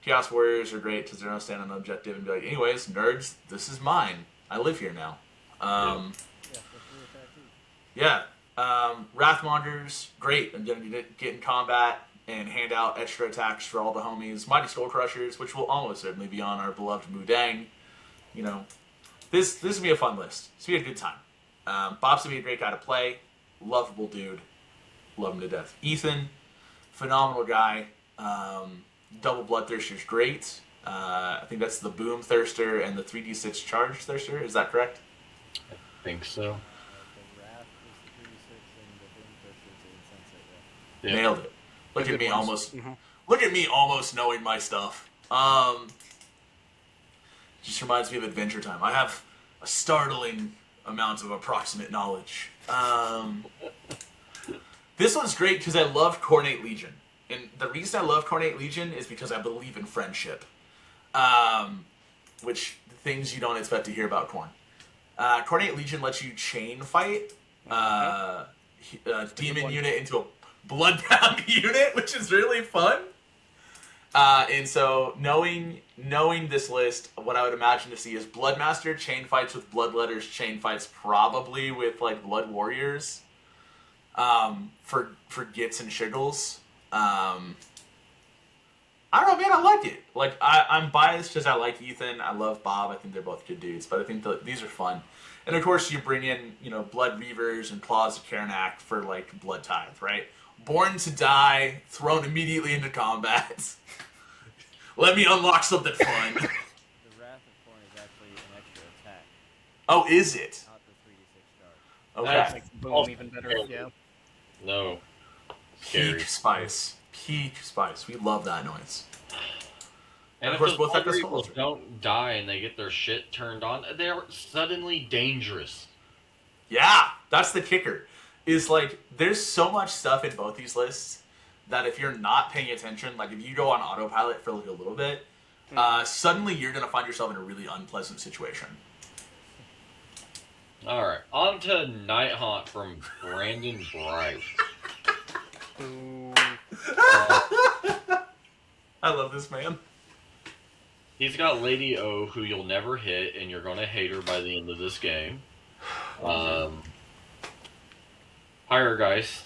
Chaos Warriors are great because they're going to stand on an objective and be like, anyways, nerds, this is mine. I live here now. Yeah, that's free attack too. Yeah. Wrathmongers, great. I'm going to get in combat and hand out extra attacks for all the homies. Mighty Skull Crushers, which will almost certainly be on our beloved Mudang. You know, this will be a fun list. This will be a good time. Bob's going to be a great guy to play. Lovable dude. Love him to death. Ethan, phenomenal guy. Double Bloodthirster's great. I think that's the Boom Thirster and the 3d6 Charge Thirster. Is that correct? I think so. The Wrath is the 36 and the Boom Thirster is the Insensate. Yeah. Nailed it. Look Good at me ones. almost. Mhm. Look at me almost knowing my stuff. Just reminds me of Adventure Time. I have a startling amount of approximate knowledge. This one's great because I love Cornate Legion. And the reason I love Cornate Legion is because I believe in friendship. Which, things you don't expect to hear about Corn. Cornate Legion lets you chain fight a demon one. unit into a bloodbound unit, which is really fun. And so, knowing this list, what I would imagine to see is Bloodmaster chain fights with Bloodletters, chain fights probably with like Blood Warriors, for gits and shiggles. I don't know, man. I like it. Like I'm biased because I like Ethan. I love Bob. I think they're both good dudes. But I think these are fun. And of course, you bring in Blood Reavers and Claws of Karnak for like Blood Tithe, right? Born to die, thrown immediately into combat. Let me unlock something fun. The Wrath of Corn is actually an extra attack, Oh, is it? not the 3d6 charge. Okay. Like boom, Oh, even better. Yeah. No. Scary. Peak spice. Peak spice. We love that noise. And of if course, those both have Vulgar this Eagles culture. don't die and they get their shit turned on, they're suddenly dangerous. Yeah, that's the kicker. Is like there's so much stuff in both these lists that if you're not paying attention, like if you go on autopilot for like a little bit, suddenly you're gonna find yourself in a really unpleasant situation. Alright, on to Nighthaunt from Brandon Bright. Ooh. I love this man. He's got Lady O, who you'll never hit, and you're gonna hate her by the end of this game. Pyregeist.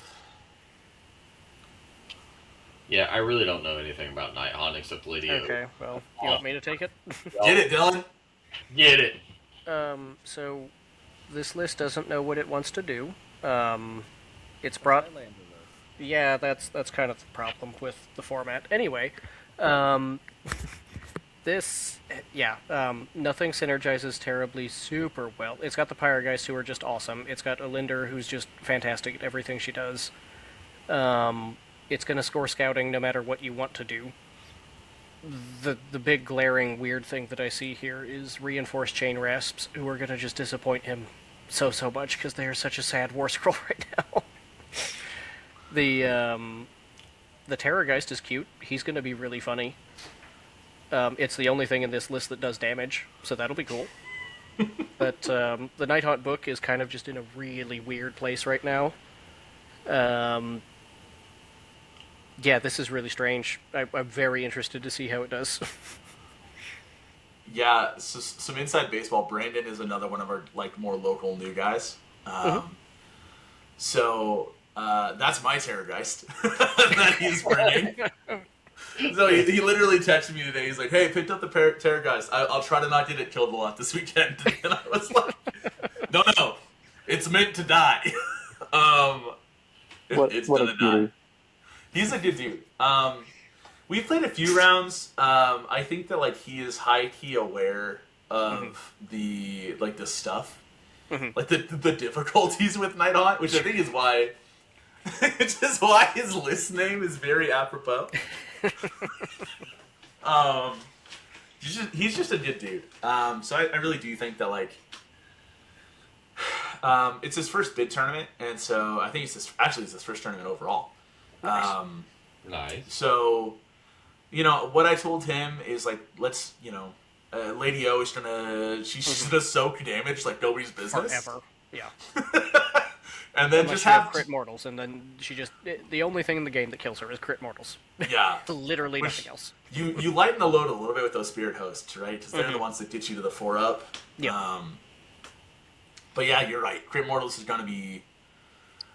Yeah, I really don't know anything about Nighthaunt except Lady O. Okay, well, you want me to take it? Get it, Dylan? Get it! So this list doesn't know what it wants to do. It's brought... Highlander list. Yeah, that's kind of the problem with the format. Anyway, this, nothing synergizes terribly super well. It's got the Pyregeist, who are just awesome. It's got Alinder, who's just fantastic at everything she does. It's going to score scouting no matter what you want to do. The big glaring weird thing that I see here is reinforced chain rasps, who are going to just disappoint him so much because they are such a sad war scroll right now. The Terrorgeist is cute. He's going to be really funny. It's the only thing in this list that does damage, so that'll be cool. But the Nighthaunt book is kind of just in a really weird place right now. Yeah, this is really strange. I'm very interested to see how it does. Yeah, so some inside baseball. Brandon is another one of our like more local new guys. So that's my Terrorgeist that he's bringing. So he literally texted me today. He's like, "Hey, picked up the Terrorgeist. I'll try to not get it killed a lot this weekend." And I was like, "No, it's meant to die. It's gonna die." He's a good dude. We've played a few rounds. I think that like he is high key aware of the stuff, like the difficulties with Nighthaunt, which I think is why, which is why his list name is very apropos. He's just a good dude. So I really do think that like. It's his first bid tournament, and so I think it's his first tournament overall. Nice. So, what I told him is like, let's, Lady O is she's gonna soak damage like nobody's business. Forever. Yeah. And then Unless just you have crit mortals, and then the only thing in the game that kills her is crit mortals. Yeah. Literally nothing else. You lighten the load a little bit with those spirit hosts, right? Because they're the ones that get you to the 4-up. Yeah. But yeah, you're right. Crit mortals is gonna be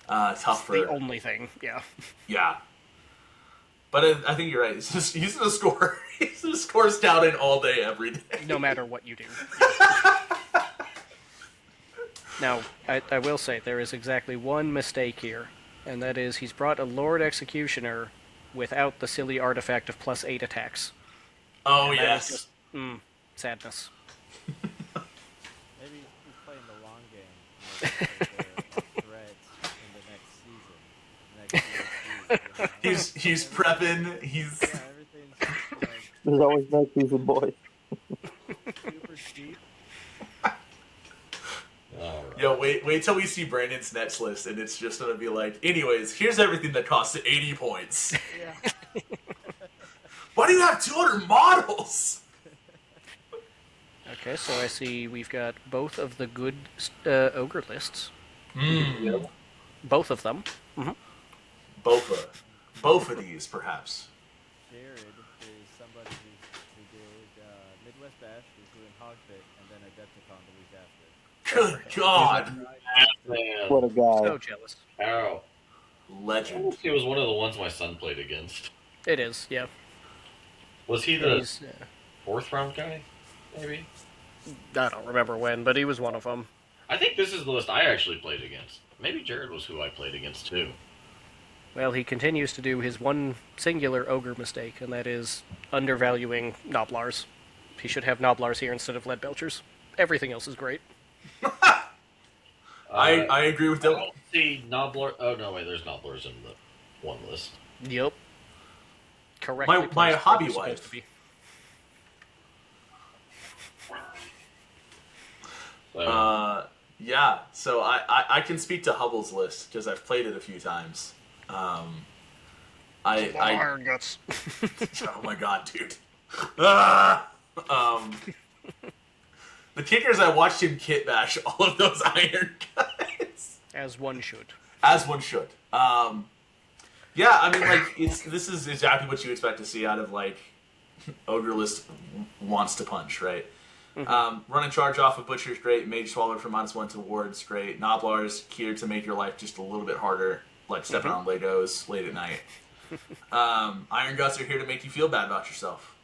tough for the only thing. Yeah. Yeah. But I think you're right. He's gonna score. He's gonna score scouting all day, every day. No matter what you do. Now, I will say there is exactly one mistake here, and that is he's brought a Lord Executioner without the silly artifact of +8 attacks. Oh And that yes. is just, sadness. Maybe he's playing the long game. The threats in the next season. He's prepping. He's. Yeah, everything's just like There's always next season, boys. super cheap. Alright. Yo, wait till we see Brandon's next list, and it's just gonna be like, anyways, here's everything that costs 80 points. Yeah. Why do you have 200 models? Okay, so I see we've got both of the good ogre lists. Both of them. Both of these, perhaps. Jared is somebody who did Midwest Bash, who's doing Hawgpit, and then Adepticon the week after. Good God, Man. What a guy. So jealous. Ow. legend. It was one of the ones my son played against. It is, yeah. Was he the He's, 4th round guy? Maybe? I don't remember when, but he was one of them. I think this is the list I actually played against. Maybe Jared was who I played against too. Well, he continues to do his one singular ogre mistake, and that is undervaluing Noblars. He should have Noblars here instead of Lead Belchers. Everything else is great. I agree with I Dylan. don't see Noblar. Oh no, wait. There's Noblars in the one list. Yep. Correct. My hobby wife. So, Yeah, so I can speak to Hubble's list because I've played it a few times. Iron guts. Oh my god, dude. Ah! The kicker is I watched him kit bash all of those iron guys. As one should. As one should. Yeah, I mean, like, this is exactly what you expect to see out of, like, Ogre List wants to punch, right? Run and charge off of Butcher's great. Mage Swallow for -1 to wards, great. Noblar's here to make your life just a little bit harder, like stepping on Legos late at night. Iron Guts are here to make you feel bad about yourself.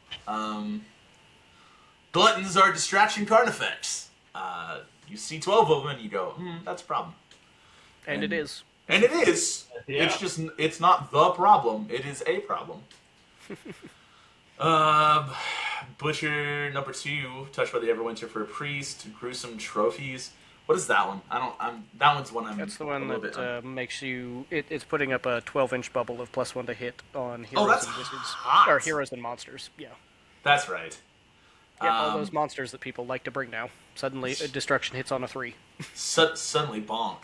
Gluttons are distraction card effects. You see 12 of them and you go, that's a problem. And it is. And it is. Yeah. It's just, it's not the problem. It is a problem. Butcher number 2, touched by the Everwinter for a priest. Gruesome trophies. What is that one? That one's one I'm. That's the a one little bit that makes you. It's putting up a 12-inch bubble of +1 to hit on heroes that's and wizards, hot. or heroes and monsters. Yeah. That's right. Yeah, all those monsters that people like to bring now. Suddenly, destruction hits on a 3. Suddenly bonk.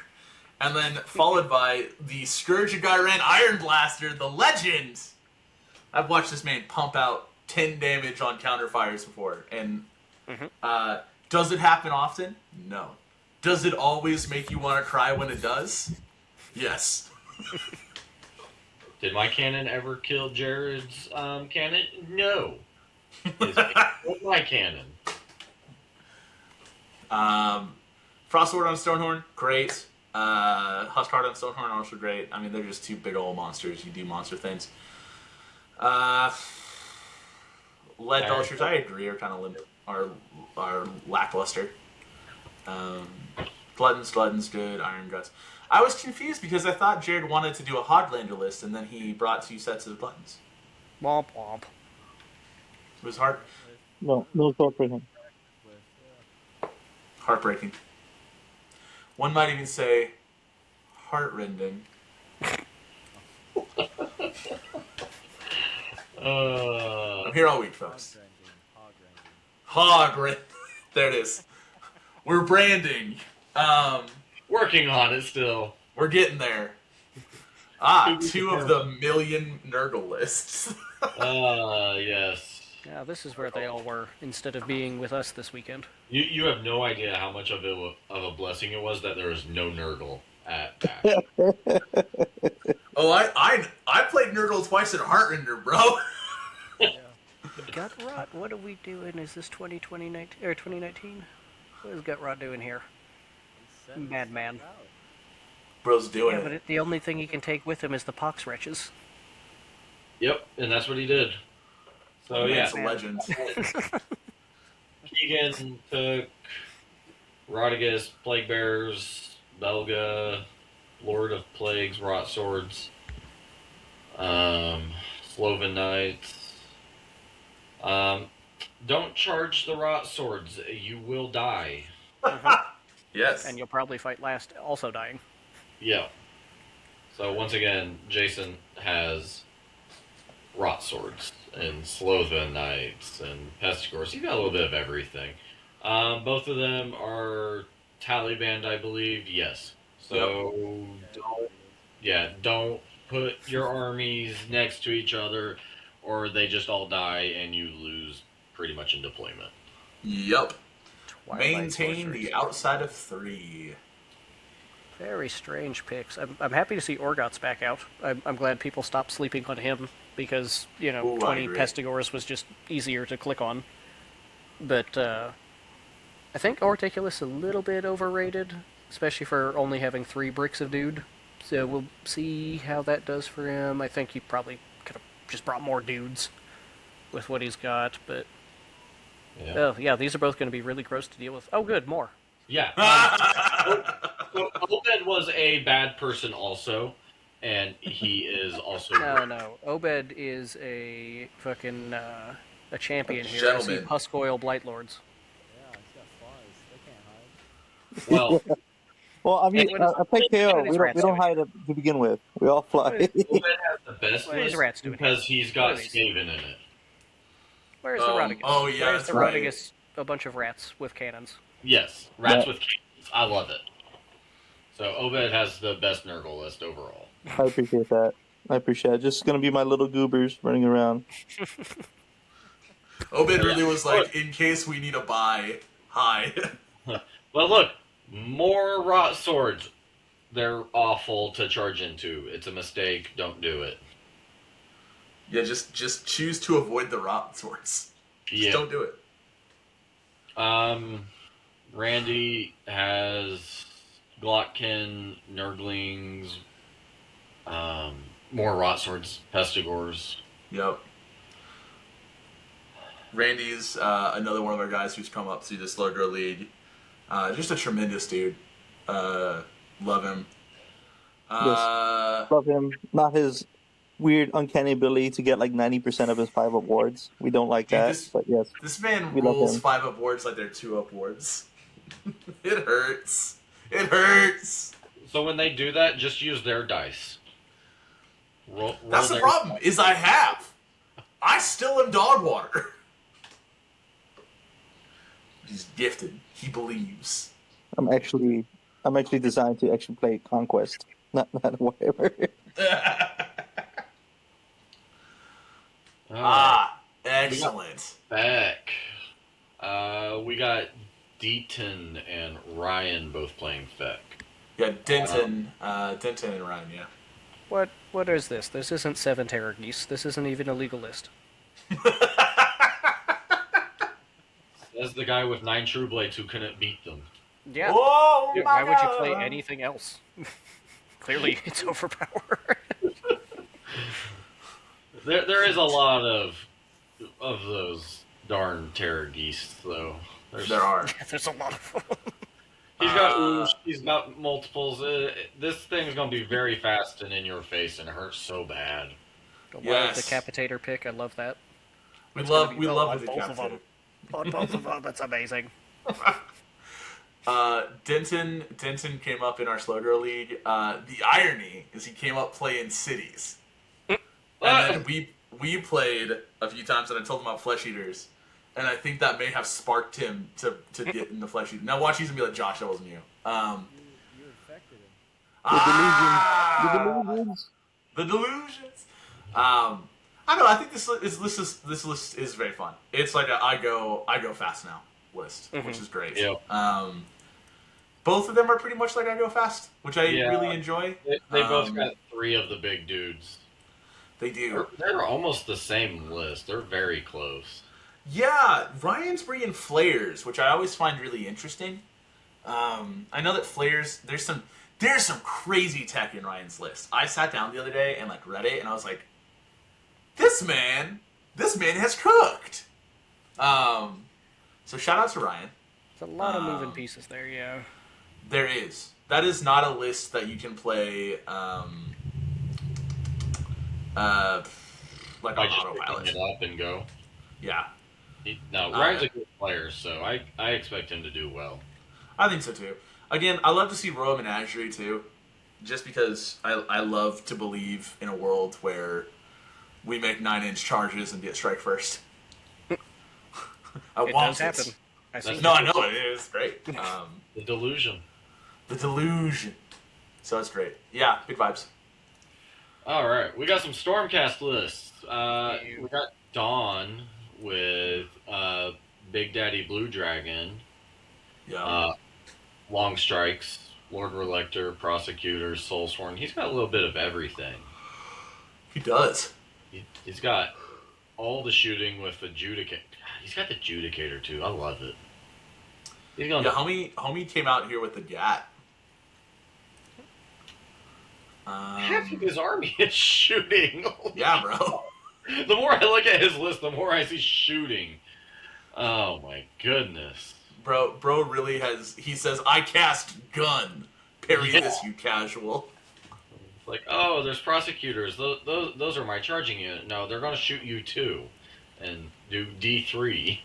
And then followed by the Scourge of Gyran Iron Blaster, the legend. I've watched this man pump out 10 damage on counterfires before. And does it happen often? No. Does it always make you want to cry when it does? Yes. did my cannon ever kill Jared's cannon? No. It's my cannon. Frostward on Stonehorn, great. Huskard on Stonehorn, also great. I mean, they're just two big old monsters. You do monster things. Lead Belchers, I agree, are kind of limited, are lackluster. Gluttons, good. Iron Guts. I was confused because I thought Jared wanted to do a Hoglander list, and then he brought 2 sets of Gluttons. Womp womp. It was hard, No thought for him. heartbreaking. One might even say heartrending. I'm here all week, folks. Hog. There it is. We're branding. Working on it still. We're getting there. 2 of the million Nurgle lists. Yes. Yeah, this is where they all were, instead of being with us this weekend. You have no idea how much of a blessing it was that there was no Nurgle at back. Oh, I played Nurgle twice at Heartrender, bro. Gut Rot, what are we doing? Is this 2019 or 2019? What is Gut Rot doing here? Madman. Bro's doing Yeah, it. but the only thing he can take with him is the pox wretches. Yep, and that's what he did. So yeah, It's a legend. Keegan took Rodriguez, Plague Bears, Belga, Lord of Plagues, Rot Swords, Sloven Knights. Don't charge the Rot Swords. You will die. Yes. And you'll probably fight last, also dying. Yeah. So once again, Jason has Rot Swords and Sloven Knights and Pestigors. You got a little bit of everything. Both of them are Taliban, I believe. Yes. So don't put your armies next to each other, or they just all die and you lose pretty much in deployment. Yep. Twilight Maintain Sorcerers. the outside of 3. Very strange picks. I'm happy to see Orgoth's back out. I'm glad people stopped sleeping on him because, Ooh, I 20 agree. Pestigors was just easier to click on. But I think Orticulus a little bit overrated, especially for only having 3 bricks of dude. So we'll see how that does for him. I think he probably could have just brought more dudes with what he's got, but Yeah. oh yeah, these are both going to be really gross to deal with. Oh good, more. Yeah. So Obed was a bad person also, and he is also... No. Obed is a fucking a champion here. I see Gentleman. Huskoil Blightlords. Yeah, he's got flies. They can't hide. Oh. Well, I mean, Hey, what I play is- KO. what are these We rats don't doing? hide to begin with. We all fly. Obed has the best What are these list rats doing because here? he's What are got these? Skaven in it. Where's the Rodriguez? oh, yeah, Where's that's the right. Rodriguez? A bunch of rats with cannons. Yes, rats Yeah. with canes. I love it. So Obed has the best Nurgle list overall. I appreciate that. I appreciate it. Just gonna be my little goobers running around. Obed Yeah. really was like, in case we need a buy, hi. Well, look, more rot swords. They're awful to charge into. It's a mistake. Don't do it. Yeah, just choose to avoid the rot swords. Just don't do it. Randy has Glockkin, Nurglings, more rot swords, Pestigors. Yep. Randy's another one of our guys who's come up through the Slugger League. Just a tremendous dude. Love him. Yes. Love him. Not his weird, uncanny ability to get like 90% of his 5-up wards. We don't like Dude, that, but yes. This man We love rules him. 5-up wards like they're 2-up wards. It hurts. It hurts. So when they do that, just use their dice. Roll That's the their- problem, is I still am dog water. He's gifted. He believes. I'm actually designed to actually play Conquest, not whatever. Excellent. Back. We got Deaton and Ryan both playing Feck. Yeah, Denton and Ryan, yeah. What is this? This isn't 7 Terror Geese. This isn't even a legal list. As the guy with 9 True Blades who couldn't beat them. Yeah. Oh Dude, my why would you God. play anything else? Clearly, it's overpowered. There is a lot of those darn Terror Geese, though. There are. There's a lot of them. He's got oosh, he's got multiples. This thing's gonna be very fast and in your face and hurt so bad. The wild Yes. decapitator pick, I love that. We It's love gonna be the on both of them. decapitator. On both of them, that's amazing. Denton came up in our Slugger League. The irony is he came up playing cities. And then we played a few times and I told him about Flesh Eaters. And I think that may have sparked him to get into Flesh Eaters. Now watch, he's going to be like, Josh, that wasn't you. You infected him. The delusions. The delusions. I don't know. I think this list is very fun. It's like a I go fast now list, which is great. Yep. Both of them are pretty much like I go fast, which I really enjoy. They both got 3 of the big dudes. They do. They're almost the same list. They're very close. Yeah, Ryan's bringing flares, which I always find really interesting. I know that flares. There's some crazy tech in Ryan's list. I sat down the other day and like read it, and I was like, this man has cooked. So shout out to Ryan. There's a lot of moving pieces there, yeah. There is. That is not a list that you can play like By on just autopilot. picking it up and go. Yeah, No, Ryan's a good player, so I expect him to do well. I think so too. Again, I love to see Royal Menagerie too, just because I love to believe in a world where we make 9-inch charges and get strike first. I It want does happen. I see. No, I know it is great. The delusion. The delusion. So it's great. Yeah, big vibes. All right, we got some Stormcast lists. We got Dawn with Big Daddy Blue Dragon, Yeah. Long Strikes, Lord Relector, Prosecutor, Soulsworn. He's got a little bit of everything. He does. He's got all the shooting with the Judicator. He's got the Judicator too. I love it. He's gonna, Yeah, homie came out here with the Gat. half of his army is shooting. Yeah, bro. The more I look at his list, the more I see shooting. Oh my goodness. Bro really has. He says, "I cast gun. Parry this, you casual." It's like, oh, there's prosecutors. Those are my charging unit. No, they're gonna shoot you too, and do D3.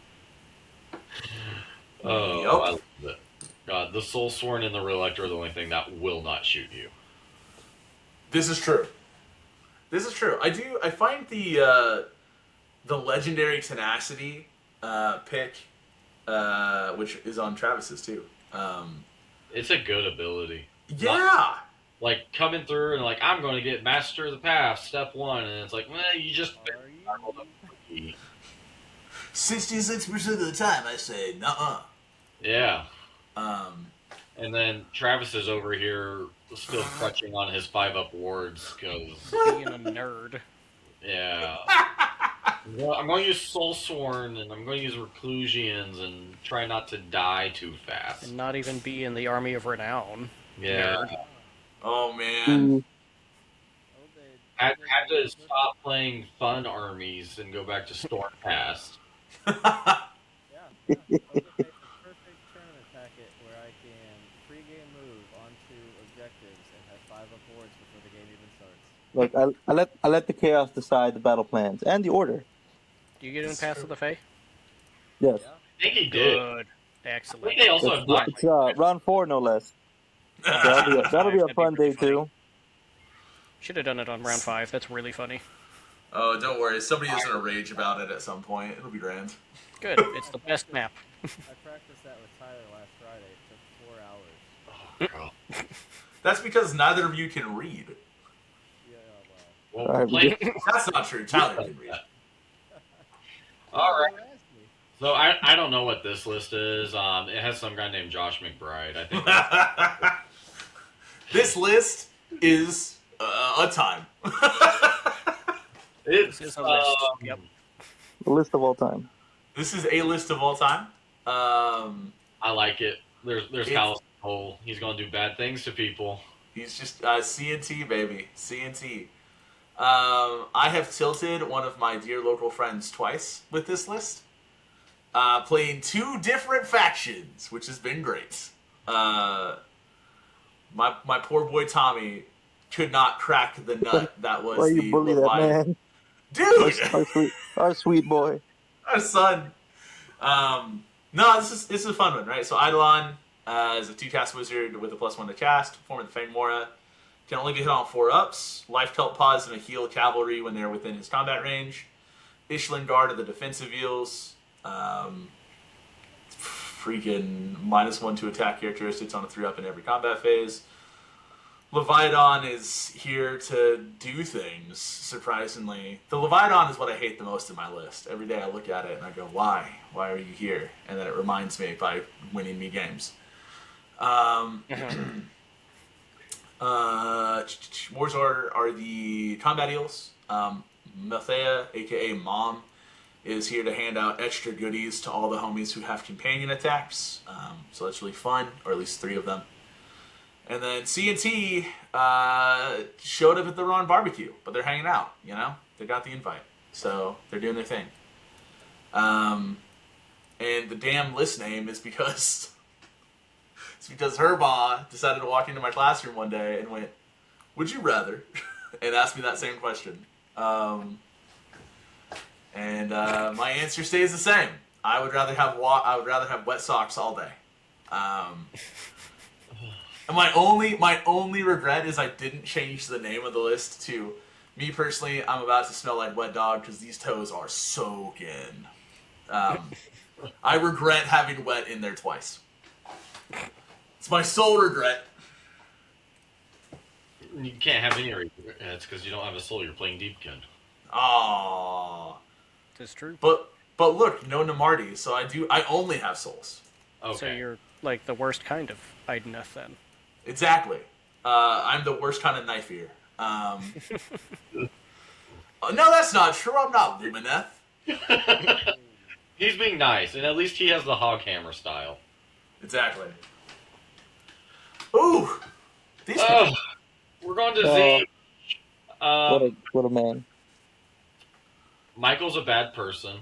Oh, Yup. I love it. God, the Soulsworn and the Relector are the only thing that will not shoot you. This is true. This is true. I find the legendary tenacity pick which is on Travis's too. It's a good ability. Yeah. Like coming through and like I'm going to get Master of the Path, step 1, and it's like, well, you just Are you? 66% of the time, I say, nuh-uh. Yeah. Um, And then Travis is over here still crutching on his 5-up wards because, Being a nerd. yeah. Well, I'm going to use Soulsworn and I'm going to use Reclusions and try not to die too fast. And not even be in the Army of Renown. Yeah. Nerd. oh man. Obed, I Obed, had to look- stop playing fun armies and go back to Stormcast. Yeah, yeah. Obed makes a perfect tournament packet where I can pre-game move onto objectives and have 5-up wards before the game even starts. Like I let the chaos decide the battle plans and the order. Do you get in That's Pass true. of the Fae? Yes. Yeah. I think he did. Good. I Excellent. think they also have Black. It's round 4, no less. That'll be a That'd be fun day pretty funny. too. Should have done it on round 5. That's really funny. Oh, don't worry. Somebody is gonna rage about it at some point. It'll be grand. Good. It's the best map. I practiced that with Tyler last Friday. It took 4 hours. Oh, girl. That's because neither of you can read. Yeah, Well, All right, play- That's not true. Tyler can read. All right. You asked me. So I don't know what this list is. It has some guy named Josh McBride. I think. This list is a time. It's This is a list. Yep. The list of all time. This is a list of all time. I like it. There's It's- Callus Cole. He's gonna do bad things to people. He's just CNT, baby. CNT. I have tilted one of my dear local friends twice with this list. Playing 2 different factions, which has been great. My poor boy Tommy could not crack the nut that was Why the you bully that Leviathan. man? Dude! Our sweet boy. Our son. No, this is a fun one, right? So Eidolon is a 2-cast wizard with a +1 to cast, form of the Fang Mora. Can only be hit on 4-ups. Life Cult Pause and a heal cavalry when they're within his combat range. Ishlan Guard of the defensive eels. Freaking -1 to attack characteristics on a 3-up in every combat phase. Leviathan is here to do things, surprisingly. The Leviathan is what I hate the most in my list. Every day I look at it and I go, why? Why are you here? And then it reminds me by winning me games. Morzor are the combat eels. Mathea, aka Mom, is here to hand out extra goodies to all the homies who have companion attacks. So that's really fun, or at least 3 of them. And then CNT showed up at the Ron barbecue, but they're hanging out, you know? They got the invite. So they're doing their thing. And the damn list name is because Herbaugh decided to walk into my classroom one day and went, "Would you rather?" and asked me that same question. And my answer stays the same. I would rather have wet socks all day. And my only regret is I didn't change the name of the list to me personally. I'm about to smell like wet dog because these toes are soaking. I regret having wet in there twice. It's my sole regret. You can't have any regrets because you don't have a soul. You're playing Deepkin. Aww. That's true. But look, no Namardi, so I only have souls. Okay. So you're like the worst kind of Idneth then. Exactly. I'm the worst kind of knife ear. No, that's not true. I'm not Lumineth. He's being nice, and at least he has the hog hammer style. Exactly. Ooh. These Oh, we're going to Z. What a man. Michael's a bad person.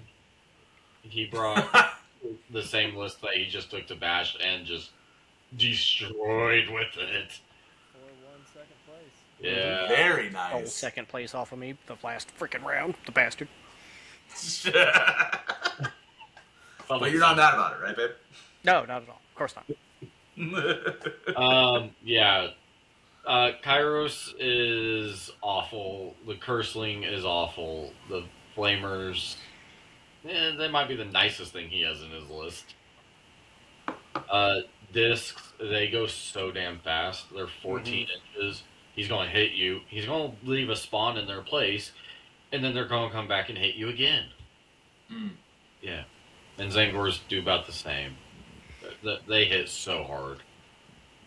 He brought the same list that he just took to Bash and just destroyed with it. 4-1 second place. Yeah. Very Oh, nice. second place off of me the last freaking round. The bastard. But you're not mad about it, right, babe? No, not at all. Of course not. Yeah. Kairos is awful. The Curseling is awful. The Flamers, they might be the nicest thing he has in his list. Discs, they go so damn fast. They're 14 inches. He's going to hit you. He's going to leave a spawn in their place, and then they're going to come back and hit you again. Mm. Yeah. And Zangors do about the same. They hit so hard,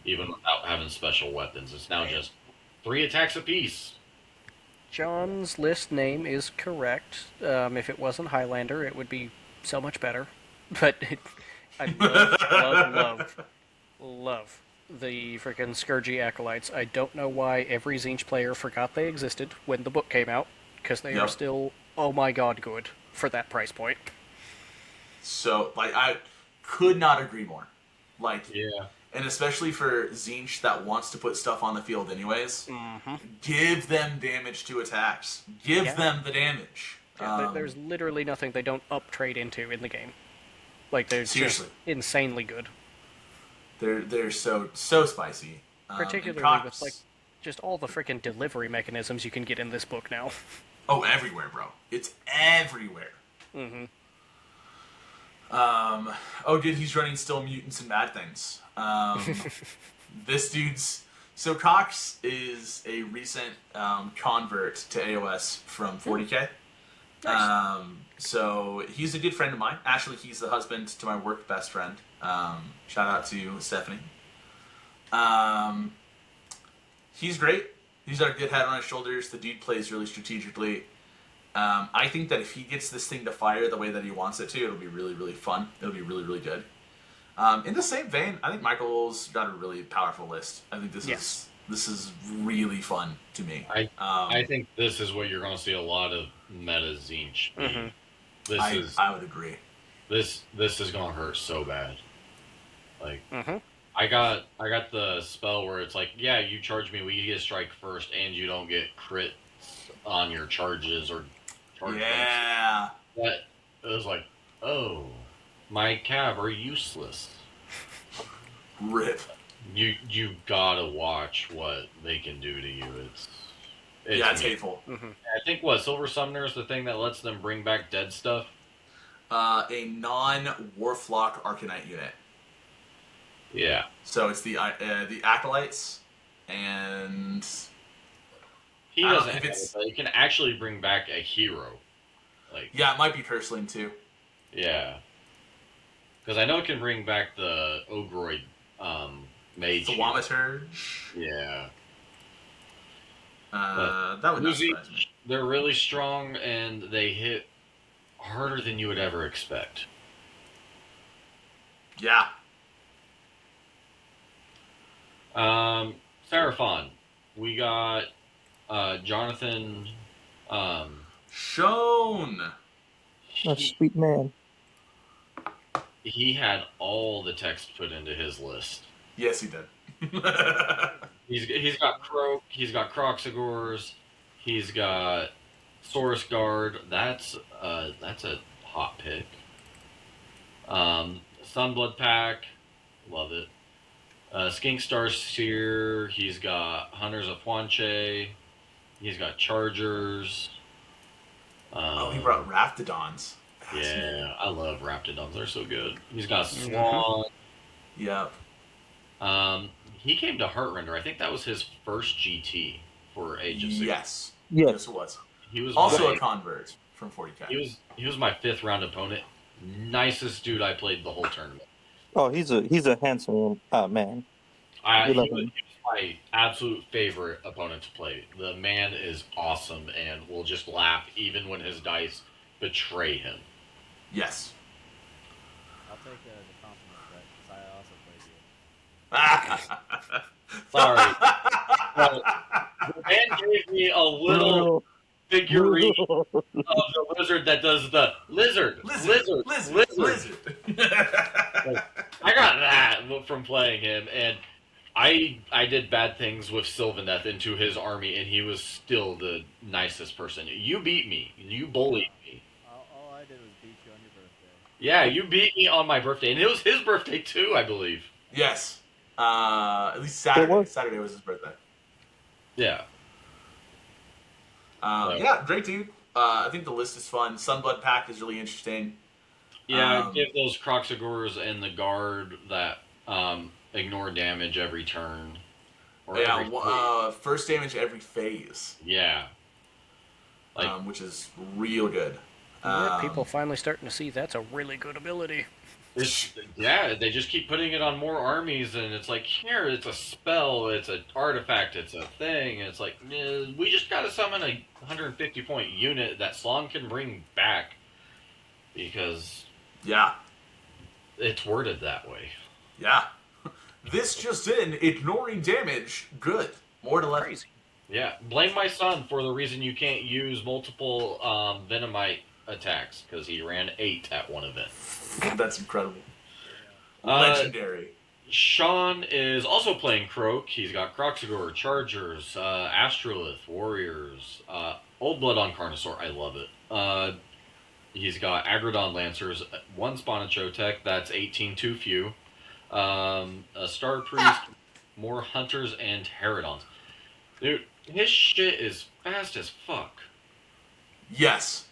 even without having special weapons. It's now just 3 attacks apiece. John's list name is correct. If it wasn't Highlander, it would be so much better. But I love the freaking Scourgy Acolytes. I don't know why every Zinch player forgot they existed when the book came out, because they are still, oh my god, good for that price point. So, like, I could not agree more. Like, Yeah. and especially for Zinch that wants to put stuff on the field anyways, give them damage to attacks. Give them the damage. Yeah, there's literally nothing they don't up trade into in the game. Like, they're Seriously. just insanely good. They're so spicy. Particularly with, like, just all the freaking delivery mechanisms you can get in this book now. Oh, everywhere, bro. It's everywhere. Mm-hmm. Oh, dude, he's running still mutants and bad things. This dude's... So Cox is a recent convert to AoS from 40k. Nice. So he's a good friend of mine. Actually, he's the husband to my work best friend. Shout out to Stephanie. He's great. He's got a good head on his shoulders. The dude plays really strategically. I think that if he gets this thing to fire the way that he wants it to, it'll be really, really fun. It'll be really, really good. In the same vein, I think Michael's got a really powerful list. I think this is really fun to me. I think this is what you're going to see a lot of meta Zinch. I would agree. This is going to hurt so bad. Like, I got the spell where it's like, yeah, you charge me, we get strike first, and you don't get crit on your charges or charge. Yeah. But it was like, oh, my cav are useless. Rip. You gotta watch what they can do to you. It's hateful. I think Silver Summoner is the thing that lets them bring back dead stuff. A non-Warflock Arcanite unit. Yeah. So it's the Acolytes, and he doesn't have it, but he can actually bring back a hero. Like, yeah, it might be Purslane too. Yeah. Because I know it can bring back the Ogroid mage. The Thaumaturge. Yeah. That would not surprise me. They're really strong, and they hit harder than you would ever expect. Yeah. Seraphon. We got Jonathan. Shown. A sweet man. He had all the text put into his list. Yes, he did. He's got Croak. He's got Croxagors. He's got Saurus Guard. That's a hot pick. Sunblood Pack. Love it. Skink Star Seer. He's got Hunters of Huanche. He's got Chargers. He brought Raptidons. Yeah, I love Raptidons. They're so good. He's got Swan. Yep. He came to Heartrender. I think that was his first GT for Age of 6. Yes. Yes. Yes, it was. He was Also a convert from 40k. He was my 5th round opponent. Nicest dude I played the whole tournament. Oh, he's a handsome man. He was my absolute favorite opponent to play. The man is awesome and will just laugh even when his dice betray him. Yes. I'll take the compliment, Brett, because I also played you. Sorry. The man gave me a little figurine of the lizard that does the lizard. I got that from playing him, and I did bad things with Sylvaneth into his army, and he was still the nicest person. You beat me. You bullied me. All I did was beat you on your birthday. Yeah, you beat me on my birthday, and it was his birthday too, I believe. Yes. At least Saturday. Saturday was his birthday. Yeah. Yeah, great dude. I think the list is fun. Sunblood Pack is really interesting. Yeah, give those Croxagors and the guard that ignore damage every turn. Or every first damage every phase. Yeah. Which is real good. People finally starting to see that's a really good ability. They just keep putting it on more armies, and it's like, here, it's a spell, it's an artifact, it's a thing. And it's like, we just gotta summon a 150-point unit that Slong can bring back. Because... Yeah. It's worded that way. Yeah. This just in, ignoring damage, good. More to less. Crazy. Yeah, blame my son for the reason you can't use multiple Venomite attacks, because he ran 8 at one event. That's incredible. Legendary. Sean is also playing Croak. He's got Croxagor, Chargers, Astrolith, Warriors, Old Blood on Carnosaur. I love it. He's got Agrodon Lancers, 1 Spawn and Chotec. That's 18 too few. A Star Priest, more Hunters, and Pterodons. Dude, his shit is fast as fuck. Yes.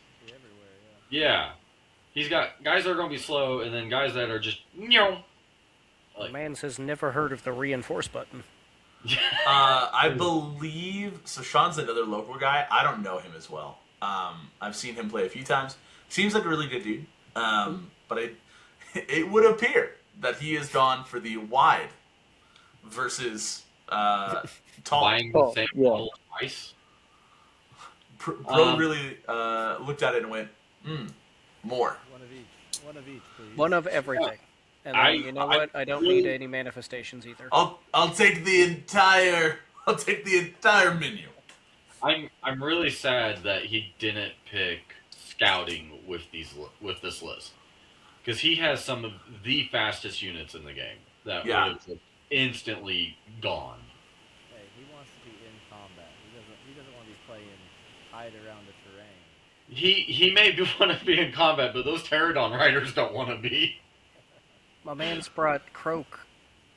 Yeah. He's got guys that are going to be slow, and then guys that are just... The man says never heard of the reinforce button. I believe... So Sean's another local guy. I don't know him as well. I've seen him play a few times. Seems like a really good dude. But it would appear that he has gone for the wide versus tall. Buying the same model twice. Bro really looked at it and went, more. One of each. One of each, please. One of everything. And then, you know what? I don't need any manifestations either. I'll take the entire menu. I'm really sad that he didn't pick scouting with this list, because he has some of the fastest units in the game that would have instantly gone. Hey, he wants to be in combat. He doesn't want to be playing hide around the terrain. He may want to be in combat, but those Pterodon riders don't want to be. My man's brought Croak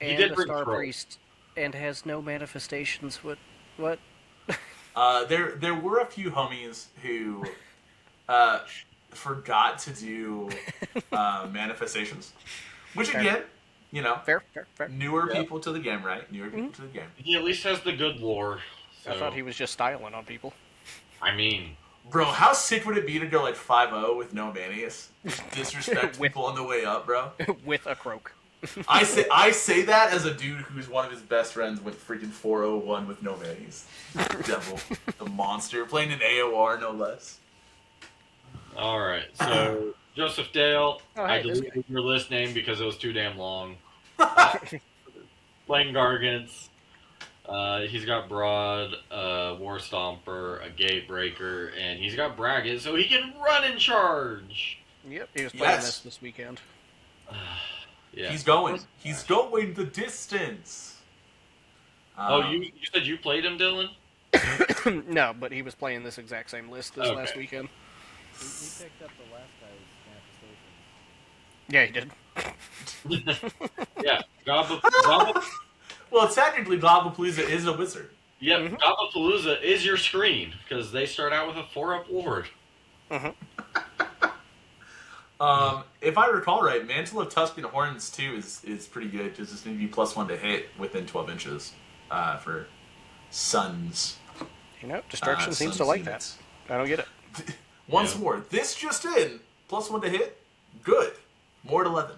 and a Star Priest and has no manifestations. What? There were a few homies who forgot to do manifestations, which again, fair. Newer people to the game, right? Newer people to the game. He at least has the good lore. So. I thought he was just styling on people. I mean, bro, how sick would it be to go like 5-0 with no Manius? Just disrespect people on the way up, bro. With a Croak. I say that as a dude who's one of his best friends went freaking 401 with no Manius. Devil, the monster, playing an AOR no less. All right, so Joseph Dale, I this deleted your list name because it was too damn long. Playing Gargants. He's got Broad, War Stomper, a Gatebreaker, and he's got Braggett, so he can run and charge. Yep, he was playing this weekend. Yeah. He's going the distance. You said you played him, Dylan? No, but he was playing this exact same list this last weekend. He picked up the last guy's manifestations. Yeah, he did. Yeah, Gobba. Well, technically, Globapalooza is a wizard. Yep, Gobapalooza is your screen, because they start out with a 4-up ward. If I recall right, Mantle of Tuscan Horns too is pretty good, because it's going to be +1 to hit within 12 inches for Suns. Destruction seems to like that. I don't get it. Once more, this just in, +1 to hit, good. More to 11.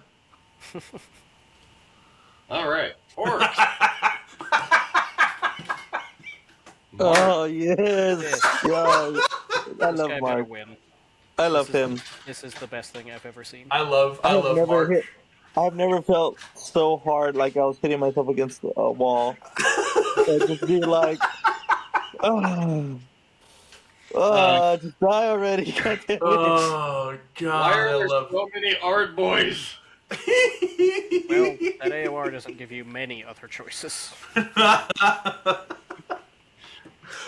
All right, Orcs. Oh yes, yeah. I love Mark. Win. I love him. This is the best thing I've ever seen. I love Mark. I've never felt so hard like I was hitting myself against a wall. Just be like, just die already. God damn it. Oh God! Why are there so many Ard boys? Well, that AOR doesn't give you many other choices.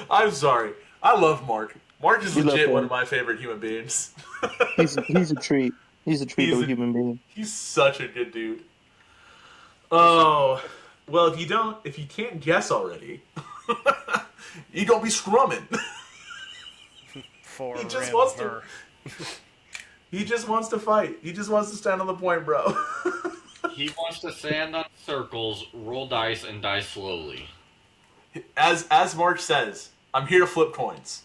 I'm sorry. I love Mark. Mark is legit one of my favorite human beings. He's a treat. He's a treat of a human being. He's such a good dude. Oh, well, if you can't guess already, you don't be scrumming. He just wants to. He just wants to fight. He just wants to stand on the point, bro. He wants to stand on circles, roll dice, and die slowly. As Mark says, I'm here to flip coins.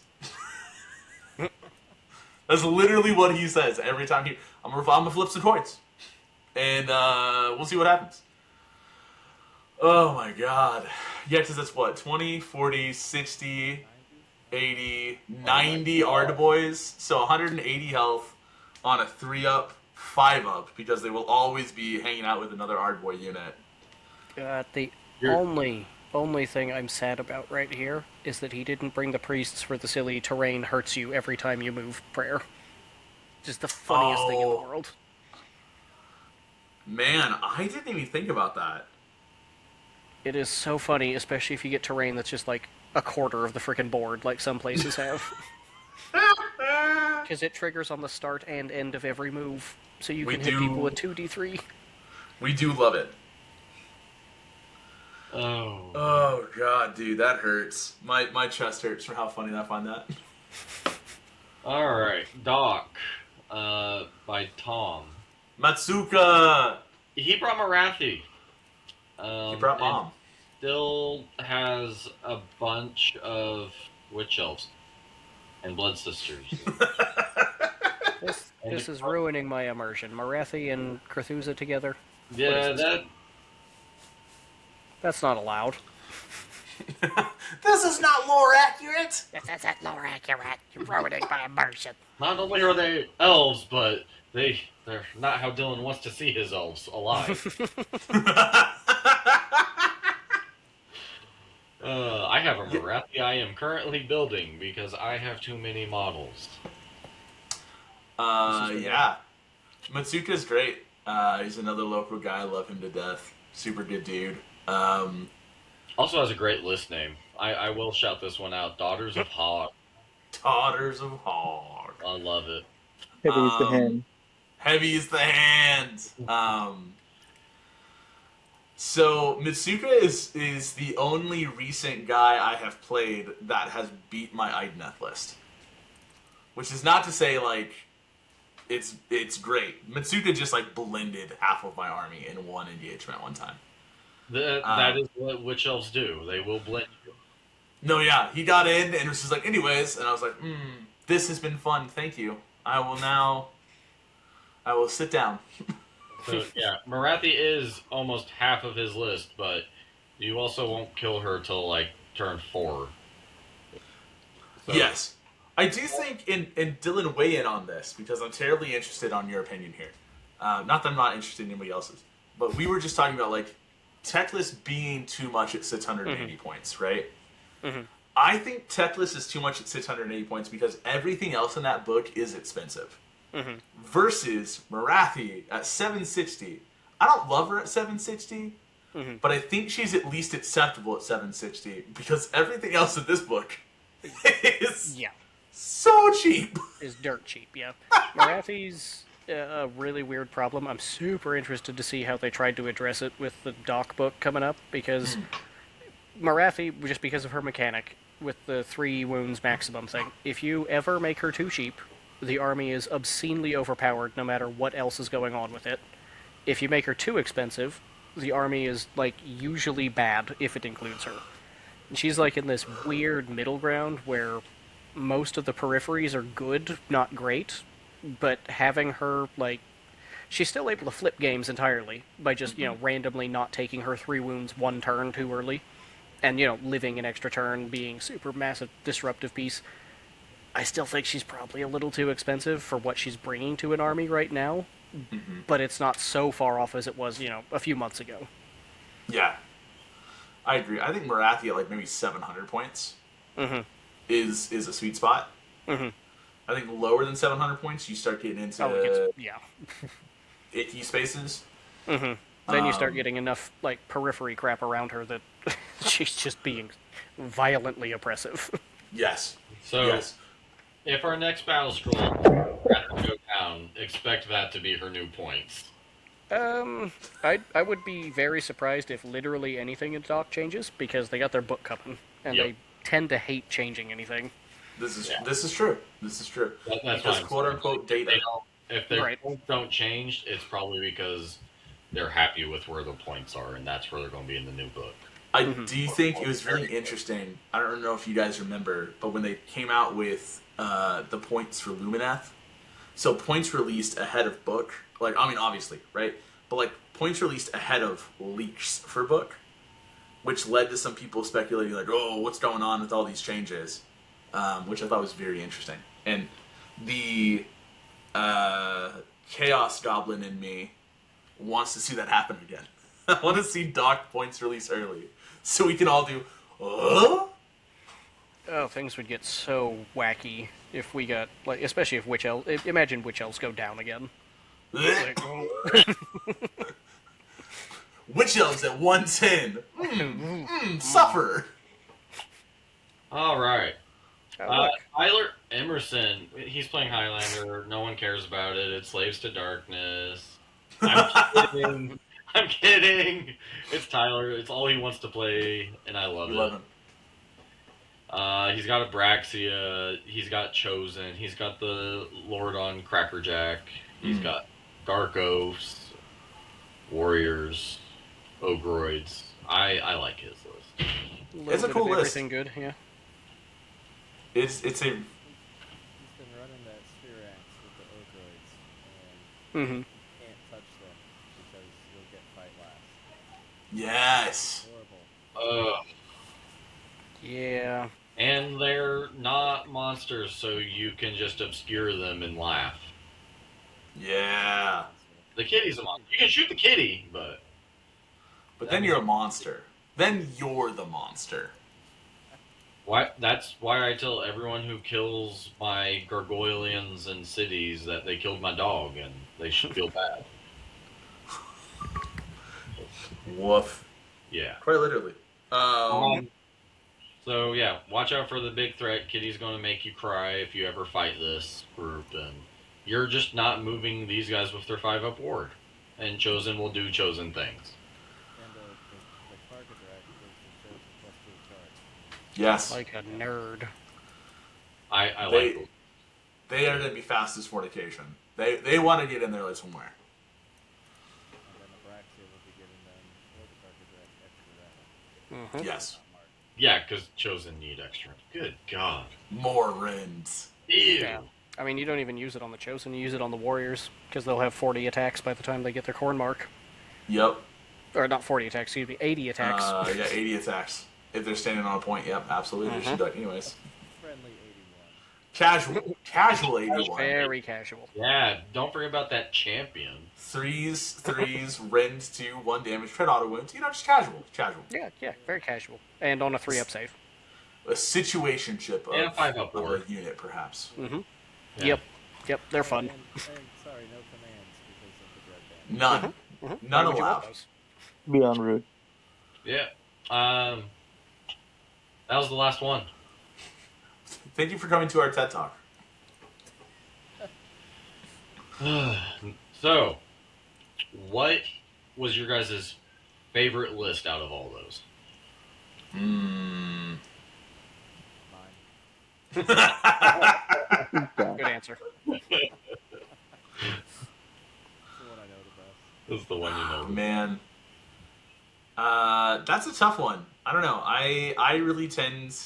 That's literally what he says every time I'm gonna flip some coins, and we'll see what happens. Oh my god. Yeah, because that's what, 20, 40, 60, 80, 90 Ardaboys. So 180 health on a 3-up, 5-up, because they will always be hanging out with another Ardaboy unit. The You're- only thing I'm sad about right here is that he didn't bring the priests for the silly terrain hurts you every time you move prayer. Just the funniest thing in the world. Man, I didn't even think about that. It is so funny, especially if you get terrain that's just like a quarter of the frickin' board, like some places have. Because it triggers on the start and end of every move, so you can hit people with 2d3. We do love it. Oh. Oh god, dude, that hurts. My chest hurts for how funny I find that. Alright, Doc, by Tom. Matsuka! He brought Marathi. He brought and Mom. Still has a bunch of witch elves and blood sisters. This is ruining my immersion. Marathi and Cthulhu together? Yeah, That's not allowed. This is not lore accurate! That's not lore accurate. You're ruining my immersion. not only are they elves, but they're not how Dylan wants to see his elves alive. I have a Marathi I am currently building because I have too many models. Yeah. Matsuka's great. He's another local guy. I love him to death. Super good dude. Also has a great list name. I will shout this one out. Daughters of Hog. Daughters of Hog. I love it. Heavy is the hand. Heavy is the hand. So Mitsuka is the only recent guy I have played that has beat my Idneth list. Which is not to say like it's great. Mitsuka just like blended half of my army in one engagement one time. That is what witch elves do. They will blend you. No, yeah, he got in and was just like, anyways, and I was like, this has been fun, thank you. I will sit down. So yeah, Marathi is almost half of his list, but you also won't kill her till like turn 4. So, Yes. I do think, and Dylan, weigh in on this, because I'm terribly interested on your opinion here. Not that I'm not interested in anybody else's, but we were just talking about, like, Techless being too much at 680 points, right? Mm-hmm. I think Techless is too much at 680 points because everything else in that book is expensive. Mm-hmm. Versus Marathi at 760. I don't love her at 760, but I think she's at least acceptable at 760 because everything else in this book is so cheap. Is dirt cheap, yeah. Marathi's a really weird problem. I'm super interested to see how they tried to address it with the Doc book coming up, because Marathi, just because of her mechanic, with the 3 wounds maximum thing, if you ever make her too cheap, the army is obscenely overpowered no matter what else is going on with it. If you make her too expensive, the army is, like, usually bad if it includes her. And she's, like, in this weird middle ground where most of the peripheries are good, not great, but having her, like, she's still able to flip games entirely by just, randomly not taking her 3 wounds 1 turn too early, and, living an extra turn, being super massive disruptive piece. I still think she's probably a little too expensive for what she's bringing to an army right now, but it's not so far off as it was, a few months ago. Yeah. I agree. I think Marathi at like maybe 700 points is a sweet spot. I think lower than 700 points, you start getting into icky spaces. Then you start getting enough, like, periphery crap around her that she's just being violently oppressive. Yes. So, yes. if our next battle scroll has to go down, expect that to be her new points. I would be very surprised if literally anything in Doc changes, because they got their book coming, and they tend to hate changing anything. This is true. This is true. That's because fine. quote unquote data. if their Right. points don't change, it's probably because they're happy with where the points are, and that's where they're going to be in the new book. I do think it was very interesting. I don't know if you guys remember, but when they came out with the points for Lumineth, so points released ahead of book, like, I mean, obviously, right? But, like, points released ahead of leaks for book, which led to some people speculating, like, oh, what's going on with all these changes? Which I thought was very interesting. And the Chaos Goblin in me wants to see that happen again. I want to see Doc points release early, so we can all do, Oh, things would get so wacky if we got, like, especially if Witch Elves. Imagine Witch Elves go down again. Like, oh. Witch Elves at 110. Suffer. All right. Oh, look. Tyler Emerson, he's playing Highlander. No one cares about it. It's Slaves to Darkness. I'm kidding. I'm kidding. It's Tyler. It's all he wants to play, and I love You it. love him. He's got Abraxia. He's got Chosen. He's got the Lord on Crackerjack. He's got Dark Oaths, Warriors, Ogroids. I like his list. Little It's a bit cool of list. everything good, yeah. It's a He's been running that Sphere Axe with the Ogroids, and Mm-hmm. you can't touch them because you'll get fight last. yes. Horrible. Yeah. And they're not monsters, so you can just obscure them and laugh. Yeah. The kitty's a monster. You can shoot the kitty, but But then you're a monster. Then you're the monster. why? That's why I tell everyone who kills my gargoyles and cities that they killed my dog, and they should feel bad. Woof. Yeah. Quite literally. So yeah, watch out for the big threat. Kitty's going to make you cry if you ever fight this group, and you're just not moving these guys with their 5-up ward. And Chosen will do Chosen things. And the target rack gives the Chosen +2 charge. Yes. Like a nerd. I They- like those. They are going to be fast as fornication. They want to get in there like somewhere. And then Abraxia will be giving them, or the target rack, extra Mm-hmm. ramp. Yes. Yeah, because Chosen need extra. Good God. More rends. Ew. Yeah. I mean, you don't even use it on the Chosen, you use it on the Warriors, because they'll have 40 attacks by the time they get their corn mark. Yep. Or not 40 attacks, excuse me, 80 attacks. Yeah, 80 attacks. If they're standing on a point, yep, absolutely. They should do it. Anyways. Friendly 81. Casual 81. Very casual. Yeah, don't forget about that champion. Threes, rend 2, 1 damage, crit auto wounds. You know, just casual. Yeah, very casual. And on a 3-up save. A situationship And a of, 5-up of ward. a unit, perhaps. Mm-hmm. Yeah. Yep, they're fun. And sorry, no commands because of the dread ban. None. Mm-hmm. None Why would you want allowed. those? Beyond rude. Yeah. That was the last one. Thank you for coming to our TED Talk. So, what was your guys' favorite list out of all those? Mm. Mine. Good answer. It's the one I know the best. This is the one you know. Man. That's a tough one. I don't know. I really tend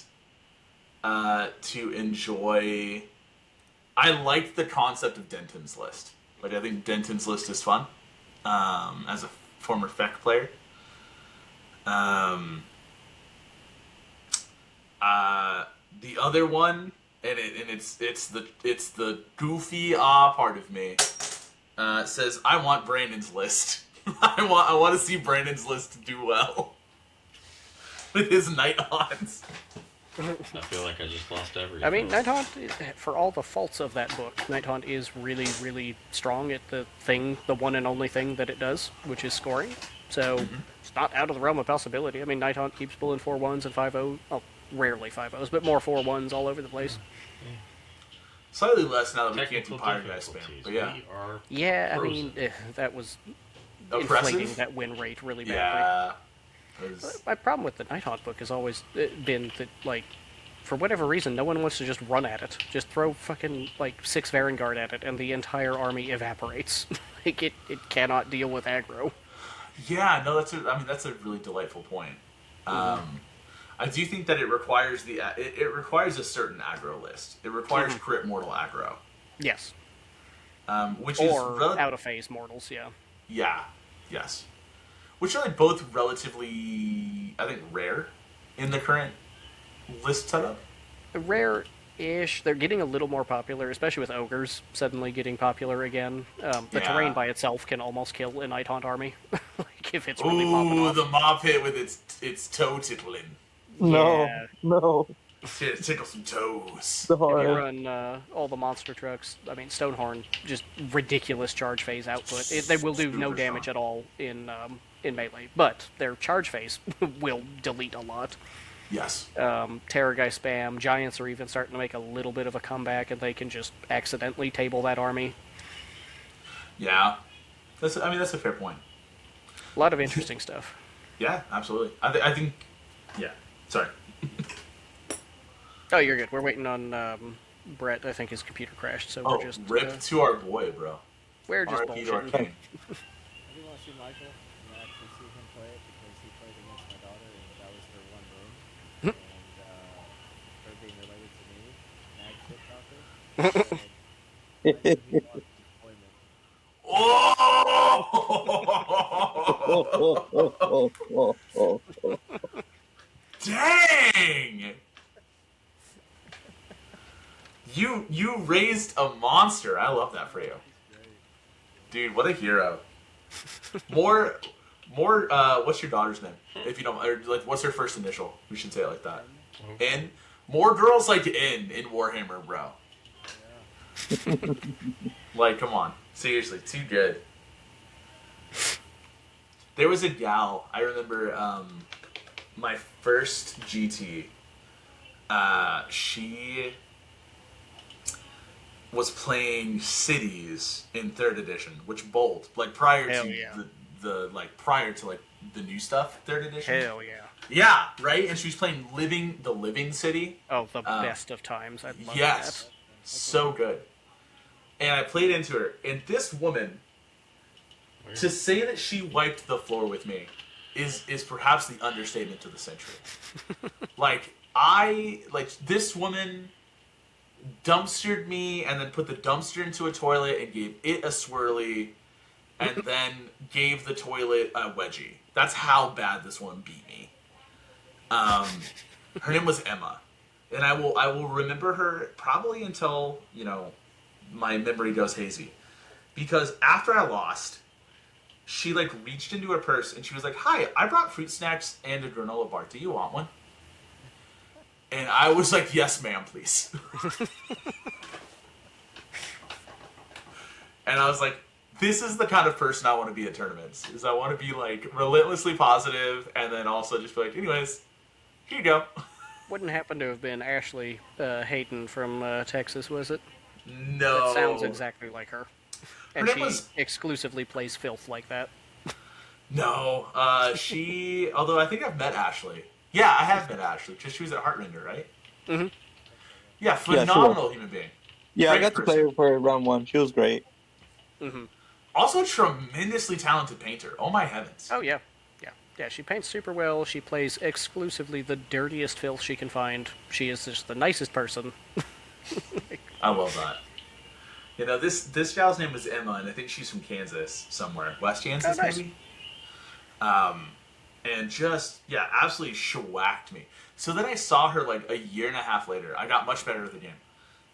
to enjoy... I like the concept of Denton's list. Like, I think Denton's list is fun as a former FEC player. The other one, and it's the goofy part of me, says I want Brandon's list. I want to see Brandon's list do well with his Nighthawks. I feel like I just lost everything. I mean, Nighthaunt, for all the faults of that book, Nighthaunt is really, really strong at the one and only thing that it does, which is scoring. So, it's not out of the realm of possibility. I mean, Nighthaunt keeps pulling 4-1s and 5-0, well, rarely 5-0s, but more 4-1s all over the place. Slightly less now that we can't do Technical Pirate Guy spam. difficulties. But yeah, We are Yeah, I frozen. mean, that was Oppressive? inflating that win rate really badly. Yeah. 'Cause- My problem with the Nighthaunt book has always been that, like, for whatever reason, no one wants to just run at it. Just throw fucking, like, 6 Varangard at it, and the entire army evaporates. Like, it cannot deal with aggro. Yeah, no, that's a really delightful point. I do think that it requires it requires a certain aggro list. It requires crit mortal aggro. Yes. Which or is out-of-phase mortals, yeah. Yeah, yes. Which are like both relatively, I think, rare in the current list setup. Rare-ish. They're getting a little more popular, especially with ogres suddenly getting popular again. The terrain by itself can almost kill a Night Haunt army, like if it's really popping off. The mob hit with its toe tickling. No. Tickle some toes. If you run all the monster trucks, I mean, Stonehorn, just ridiculous charge phase output. They will do no damage at all in melee, but their charge phase will delete a lot. Yes. Terrorgeist spam, Giants are even starting to make a little bit of a comeback, and they can just accidentally table that army. Yeah. That's a fair point. A lot of interesting stuff. Yeah, absolutely. I think... Yeah. Sorry. Oh, you're good. We're waiting on Brett. I think his computer crashed, so we're just... rip to our boy, bro. We're just R.I.P. to our bullshitting. king. I do want to see Michael and actually see him play it because he played against my daughter and that was her one game. And her being related to me, Mag Shit Talker. He lost employment. Oh! Dang! You raised a monster. I love that for you. Dude, what a hero. More what's your daughter's name? If you don't, or like what's her first initial? We should say it like that. N. More girls like N in Warhammer, bro. Yeah. Like, come on. Seriously, too good. There was a gal, I remember my first GT, she was playing Cities in 3rd edition, which bold, like prior Hell to yeah. prior to like the new stuff, 3rd edition. Hell yeah. Yeah, right? And she was playing the Living City. Oh, the best of times. I love Yes. that. So good. And I played into her, and this woman, to say that she wiped the floor with me is perhaps the understatement of the century. This woman dumpstered me and then put the dumpster into a toilet and gave it a swirly and then gave the toilet a wedgie. That's how bad this woman beat me. Her name was Emma. And I will remember her probably until, my memory goes hazy. Because after I lost, she reached into her purse and she was like, "Hi, I brought fruit snacks and a granola bar. Do you want one?" And I was like, "Yes, ma'am, please." And I was like, this is the kind of person I want to be at tournaments. Is I want to be relentlessly positive and then also just be like, anyways, here you go. Wouldn't happen to have been Ashley Hayden from Texas, was it? No. That sounds exactly like her. And Her she name was- exclusively plays filth like that. No. Although I think I've met Ashley. Yeah, I have met Ashley because she was at Heartrender, right? Mhm. Yeah, she was. phenomenal human being. Yeah, I Great got to play person. with her at round 1. She was great. Mm-hmm. Also, a tremendously talented painter. Oh my heavens. Oh, yeah. Yeah, she paints super well. She plays exclusively the dirtiest filth she can find. She is just the nicest person. I love that. This gal's name was Emma, and I think she's from Kansas somewhere. West Kansas, nice. maybe? And just, absolutely shellacked me. So then I saw her a year and a half later. I got much better at the game.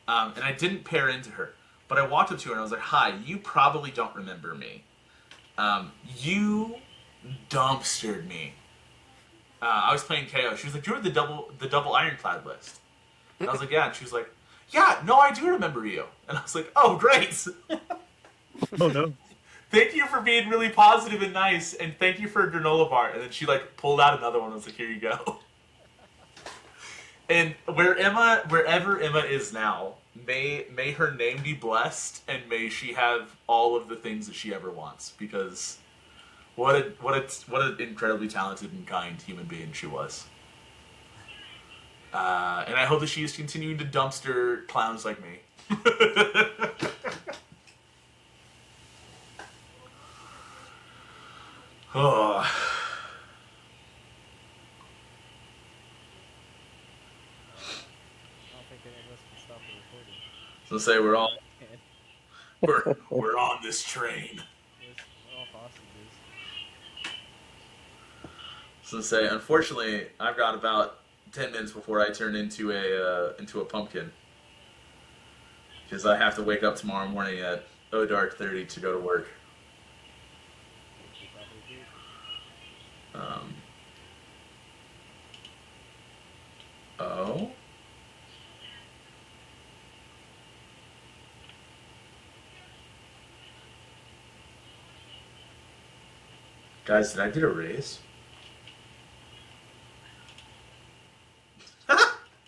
And I didn't pair into her. But I walked up to her and I was like, "Hi, you probably don't remember me. You dumpstered me." I was playing KO. She was like, "You're the double ironclad list." And I was like, "Yeah." And she was like, "Yeah, no, I do remember you." And I was like, "Oh, great." Oh, no. Thank you for being really positive and nice, and thank you for a granola bar. And then she pulled out another one and was like, "Here you go." And wherever Emma is now, may her name be blessed, and may she have all of the things that she ever wants. Because what an incredibly talented and kind human being she was. And I hope that she is continuing to dumpster clowns like me. Oh. I don't think any of us can stop the recording. So say we're all And we're on this train. we're all hostages. So say, unfortunately, I've got about 10 minutes before I turn into a pumpkin, because I have to wake up tomorrow morning at dark 30 to go to work. You probably do. Oh. Guys, did I get a raise?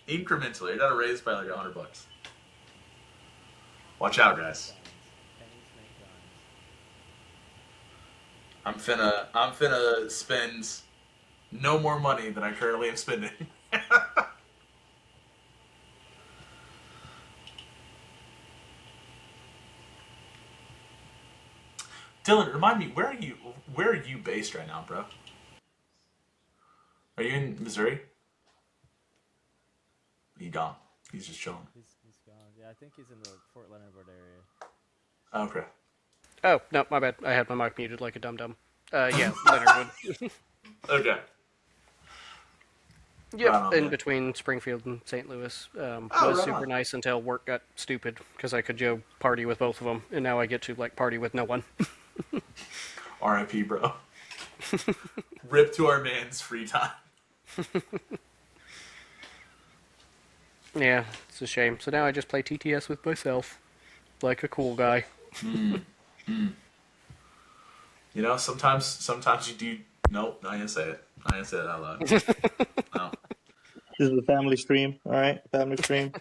Incrementally, I got a raise by like $100. Watch out, guys. Pennies make dimes. I'm finna spend no more money than I currently am spending. Dylan, remind me, where are you based right now, bro? Are you in Missouri? He gone. He's just chilling. He's gone. Yeah, I think he's in the Fort Leonard Wood area. Okay. Oh, no, my bad. I had my mic muted like a dum-dum. Yeah, Leonard Wood. Okay. Yep, Right on, in man. between Springfield and St. Louis. Was right super on. nice until work got stupid, because I could go party with both of them, and now I get to, like, party with no one. R.I.P., bro. Rip to our man's free time. Yeah, it's a shame. So now I just play TTS with myself, like a cool guy. You know, sometimes you do. Nope, not gonna say it. Not gonna say it out loud. No. This is a family stream, all right? Family stream.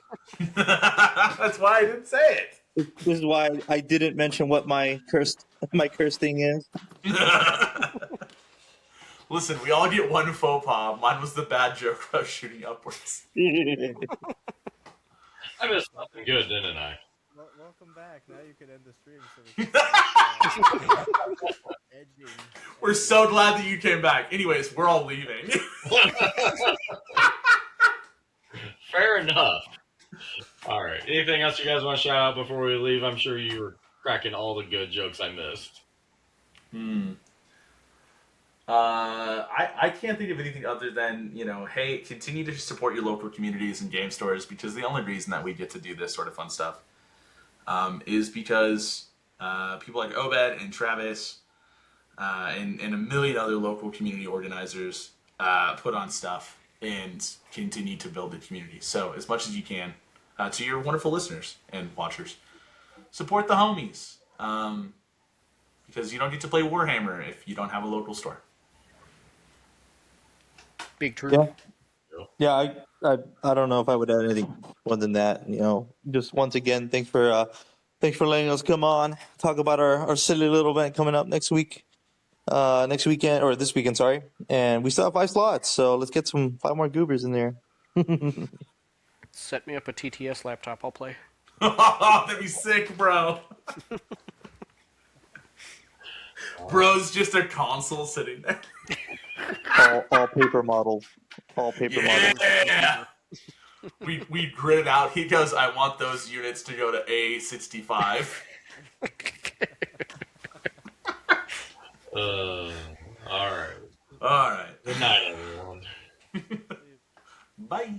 That's why I didn't say it. This is why I didn't mention what my curse thing is. Listen, we all get one faux pas. Mine was the bad joke about shooting upwards. I missed something good, didn't I? Welcome back. Now you can end the stream so we can edging. We're so glad that you came back. Anyways, we're all leaving. Fair enough. All right. Anything else you guys want to shout out before we leave? I'm sure you were cracking all the good jokes I missed. I can't think of anything other than, hey, continue to support your local communities and game stores, because the only reason that we get to do this sort of fun stuff is because people like Obed and Travis and a million other local community organizers put on stuff and continue to build the community. So as much as you can, to your wonderful listeners and watchers, support the homies, because you don't get to play Warhammer if you don't have a local store. Big truth. Yeah, I don't know if I would add anything more than that. Just once again, thanks for letting us come on, talk about our silly little event coming up next weekend, or this weekend, sorry. And we still have 5 slots, so let's get 5 more goobers in there. Set me up a TTS laptop, I'll play. That'd be sick, bro. Bro's just a console sitting there. all paper models. All paper models. Yeah. We grid it out. He goes, I want those units to go to A65. All right. All right. Good night, everyone. Bye.